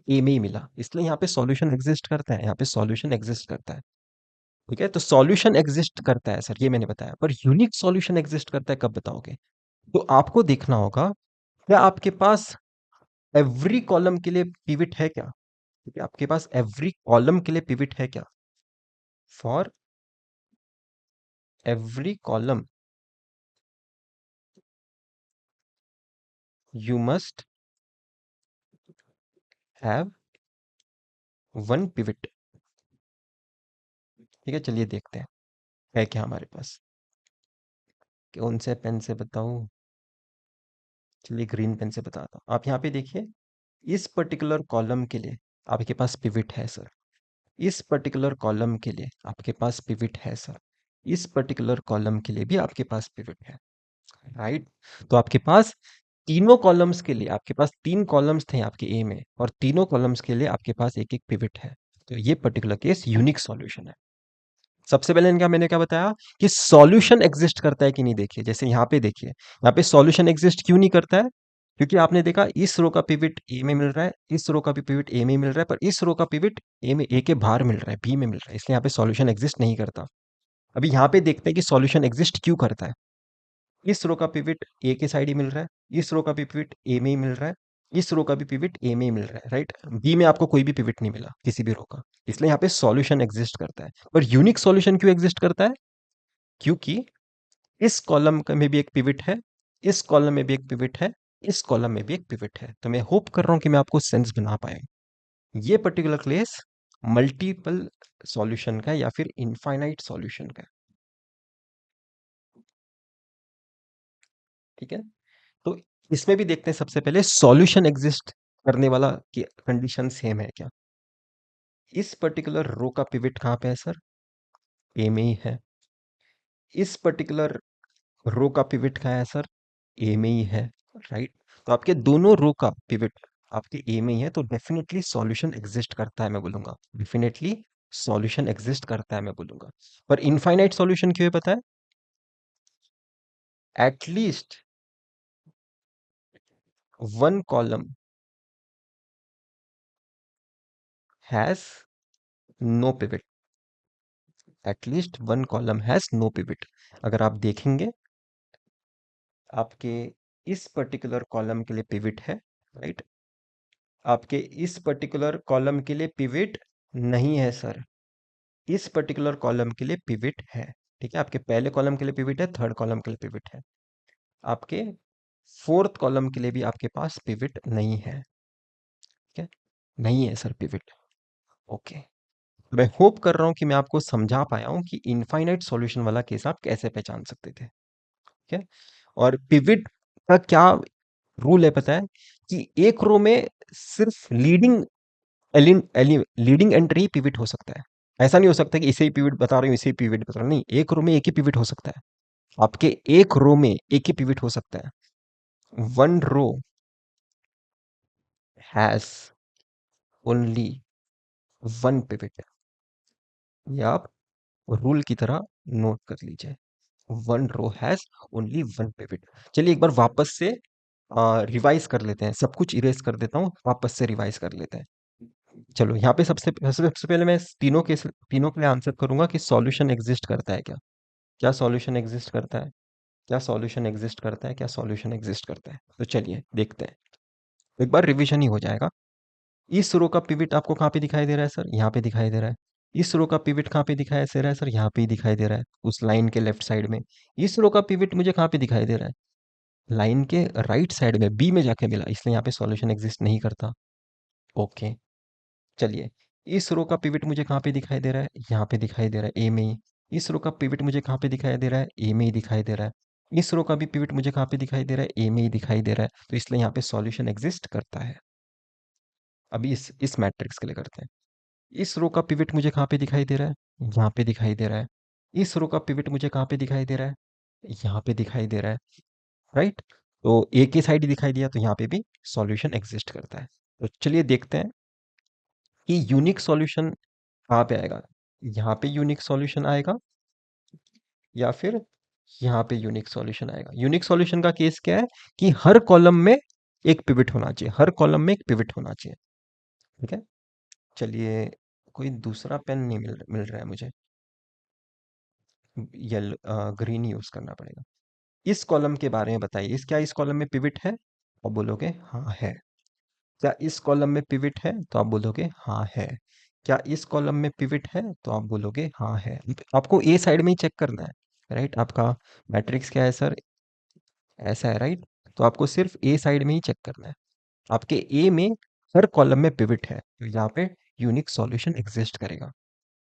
Speaker 1: ए में ही मिला, इसलिए यहाँ पे सॉल्यूशन एग्जिस्ट करता है, यहाँ पे सॉल्यूशन एग्जिस्ट करता है। ठीक है, तो सॉल्यूशन एग्जिस्ट करता है सर, ये मैंने बताया, पर यूनिक सॉल्यूशन एग्जिस्ट करता है कब बताओगे? तो आपको देखना होगा क्या आपके पास एवरी कॉलम के लिए पिवट है क्या? ठीक है, आपके पास एवरी कॉलम के लिए पिवट है क्या? For every column you must have one pivot. ठीक है, चलिए देखते हैं है क्या हमारे पास। कौन से पेन से बताऊं? चलिए ग्रीन पेन से बताता हूँ। आप यहाँ पे देखिए, इस पर्टिकुलर कॉलम के लिए आपके पास पिवट है सर। इस पर्टिकुलर कॉलम के लिए आपके पास पिवट है सर। इस पर्टिकुलर कॉलम के लिए भी आपके पास पिवट है। राइट, तो आपके पास तीनों कॉलम्स के लिए आपके पास तीन कॉलम्स थे आपके ए में, और तीनों कॉलम्स के लिए आपके पास एक एक पिवट है। तो ये पर्टिकुलर केस यूनिक सॉल्यूशन है। सबसे पहले मैंने क्या बताया कि सॉल्यूशन एग्जिस्ट करता है कि नहीं। देखिए जैसे यहाँ पे देखिए, यहाँ पे सॉल्यूशन एग्जिस्ट क्यों नहीं करता है? क्योंकि आपने देखा इस रो का पिवट ए में मिल रहा है, इस रो का भी पिवट ए में मिल रहा है, पर इस रो का पिवट ए में, ए के बाहर मिल रहा है, बी में मिल रहा है, इसलिए यहाँ पे सॉल्यूशन एग्जिस्ट नहीं करता। अभी यहाँ पे देखते हैं कि सॉल्यूशन एग्जिस्ट क्यों करता है। इस रो का पिवट ए के साइड ही मिल रहा है, इस रो का भी पिवट ए में ही मिल रहा है, इस रो का भी पिवट ए में ही मिल रहा है। राइट, बी में आपको कोई भी पिवट नहीं मिला किसी भी रो का, इसलिए यहाँ पे सॉल्यूशन एग्जिस्ट करता है। पर यूनिक सॉल्यूशन क्यों एग्जिस्ट करता है? क्योंकि इस कॉलम में भी एक पिवट है, इस कॉलम में भी एक पिवट है, इस कॉलम में भी एक पिवट है। तो मैं होप कर रहा हूं कि मैं आपको सेंस बना पाया। ये पर्टिकुलर केस मल्टीपल सॉल्यूशन का या फिर इनफाइनाइट सॉल्यूशन का है। ठीक है, तो इसमें भी देखते हैं सबसे पहले सॉल्यूशन एग्जिस्ट करने वाला की कंडीशन सेम है क्या। इस पर्टिकुलर रो का पिवट कहाँ पे है सर? ए में ही है। इस पर्टिकुलर रो का पिवट कहाँ है सर? ए में ही है। राइट, तो आपके दोनों रो का पिवट आपके ए में ही है, तो डेफिनेटली सॉल्यूशन एग्जिस्ट करता है मैं बोलूंगा, डेफिनेटली सॉल्यूशन एग्जिस्ट करता है मैं बोलूंगा। पर इनफाइनाइट सॉल्यूशन क्यों है पता है? At least one column has no pivot. At least one column has no pivot. अगर आप देखेंगे आपके इस पर्टिकुलर कॉलम के लिए पिवट है। राइट, आपके इस पर्टिकुलर कॉलम के लिए पिवट नहीं है सर, इस पर्टिकुलर कॉलम के लिए पिवट है। ठीक है, आपके पहले कॉलम के लिए पिवट है, थर्ड कॉलम के लिए पिवट है, आपके फोर्थ कॉलम के लिए भी आपके पास पिवट नहीं है। ठीक है, नहीं है सर पिवट। ओके, मैं होप कर रहा हूं कि मैं आपको समझा पाया हूं कि इनफाइनाइट सॉल्यूशन वाला केस आप कैसे पहचान सकते थे। ठीक है, और पिवट का क्या रूल है पता है? कि एक रो में सिर्फ लीडिंग एंट्री पिवट हो सकता है। ऐसा नहीं हो सकता कि इसे ही पिवट बता रही हूँ, इसे ही पिवट बता रहा हूँ, नहीं, एक रो में एक ही पिवट हो सकता है। आपके एक रो में एक ही पिवट हो सकता है। One row has only one pivot. ये आप रूल की तरह नोट कर लीजिए, one row has only one pivot. चलिए एक बार वापस से रिवाइज कर लेते हैं, सब कुछ इरेज कर देता हूँ, वापस से रिवाइज कर लेते हैं। चलो यहाँ पे सबसे पहले मैं तीनों के लिए आंसर करूंगा कि सॉल्यूशन एग्जिस्ट करता है क्या। क्या सॉल्यूशन एग्जिस्ट करता है? क्या सॉल्यूशन एग्जिस्ट करता है? क्या सॉल्यूशन एग्जिस्ट करता है? तो चलिए देखते हैं, एक बार रिवीजन ही हो जाएगा। इस रो का पिवट आपको कहाँ पे दिखाई दे रहा है सर? यहाँ पे दिखाई दे रहा है। इस रो का पिवट कहाँ पे दिखाई दे रहा है सर? यहाँ पे ही दिखाई दे रहा है, उस लाइन के लेफ्ट साइड में। इस रो का पिवट मुझे कहाँ पे दिखाई दे रहा है? लाइन के राइट साइड में, बी में जाके मिला, इसलिए यहाँ पे सॉल्यूशन एग्जिस्ट नहीं करता। ओके, चलिए इस रो का पिवट मुझे कहाँ पे दिखाई दे रहा है? यहाँ पे दिखाई दे रहा है, ए में ही। इस रो का पिवट मुझे कहाँ पे दिखाई दे रहा है? ए में ही दिखाई दे रहा है। इस रो का भी पिवट मुझे कहाँ पे दिखाई दे रहा है? ए में ही दिखाई दे रहा है, तो इसलिए यहाँ पे सॉल्यूशन एग्जिस्ट करता है। अभी इस मैट्रिक्स के लिए करते हैं। इस रो का पिवट मुझे कहाँ पे दिखाई दे रहा है? यहाँ पे दिखाई दे रहा है। इस रो का पिवट मुझे कहाँ पे दिखाई दे रहा है? यहाँ पे दिखाई दे रहा है। राइट, तो ए के साइड ही दिखाई दिया, तो यहाँ पे भी सॉल्यूशन एग्जिस्ट करता है। तो चलिए देखते हैं कि यूनिक सॉल्यूशन कहाँ पे आएगा। यहाँ पे यूनिक सॉल्यूशन आएगा या फिर यहाँ पे यूनिक सॉल्यूशन आएगा। यूनिक सॉल्यूशन का केस क्या है? कि हर कॉलम में एक पिवट होना चाहिए, हर कॉलम में एक पिवट होना चाहिए। ठीक है, चलिए, कोई दूसरा पेन नहीं मिल रहा है मुझे, ग्रीन यूज करना पड़ेगा। इस कॉलम के बारे में बताइए, क्या इस कॉलम में पिवट है? आप बोलोगे हाँ है। क्या इस कॉलम में पिवट है? तो आप बोलोगे हाँ है। क्या इस कॉलम में पिवट है? तो आप बोलोगे हाँ है। आपको ए साइड में ही चेक करना है, राइट? आपका मैट्रिक्स क्या है सर? ऐसा है, राइट? तो आपको सिर्फ ए साइड में ही चेक करना है। आपके ए में हर कॉलम में पिवट है, तो यहाँ पे यूनिक सॉल्यूशन एग्जिस्ट करेगा।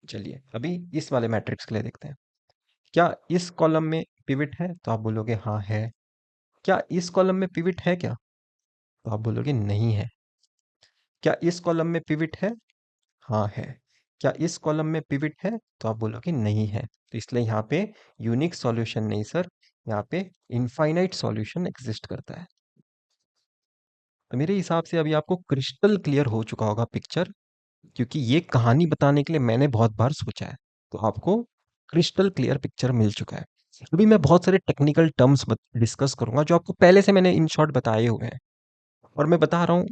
Speaker 1: चलिए, अभी इस वाले मैट्रिक्स के लिए देखते हैं। क्या इस कॉलम में पिवट है? तो आप बोलोगे हाँ है। क्या इस कॉलम में पिवट है क्या? तो आप बोलोगे नहीं है। क्या इस कॉलम में पिवट है? हाँ है। क्या इस कॉलम में पिवट है? तो आप बोलोगे नहीं है। तो इसलिए यहाँ पे यूनिक सॉल्यूशन नहीं सर, यहाँ पे इनफाइनाइट सॉल्यूशन एग्जिस्ट करता है। तो मेरे हिसाब से अभी आपको क्रिस्टल क्लियर हो चुका होगा पिक्चर, क्योंकि ये कहानी बताने के लिए मैंने बहुत बार सोचा है, तो आपको क्रिस्टल क्लियर पिक्चर मिल चुका है। अभी मैं बहुत सारे टेक्निकल टर्म्स डिस्कस करूंगा जो आपको पहले से मैंने इन शॉर्ट बताए हुए हैं, और मैं बता रहा हूँ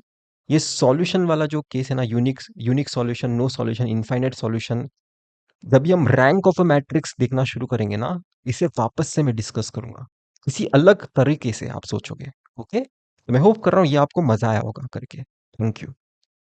Speaker 1: ये सॉल्यूशन वाला जो केस है ना, unique unique solution, no solution, infinite solution, जब भी हम रैंक ऑफ अ मैट्रिक्स देखना शुरू करेंगे ना, इसे वापस से मैं डिस्कस करूंगा किसी अलग तरीके से, आप सोचोगे। ओके, तो मैं होप कर रहा हूँ ये आपको मजा आया होगा करके। Thank you.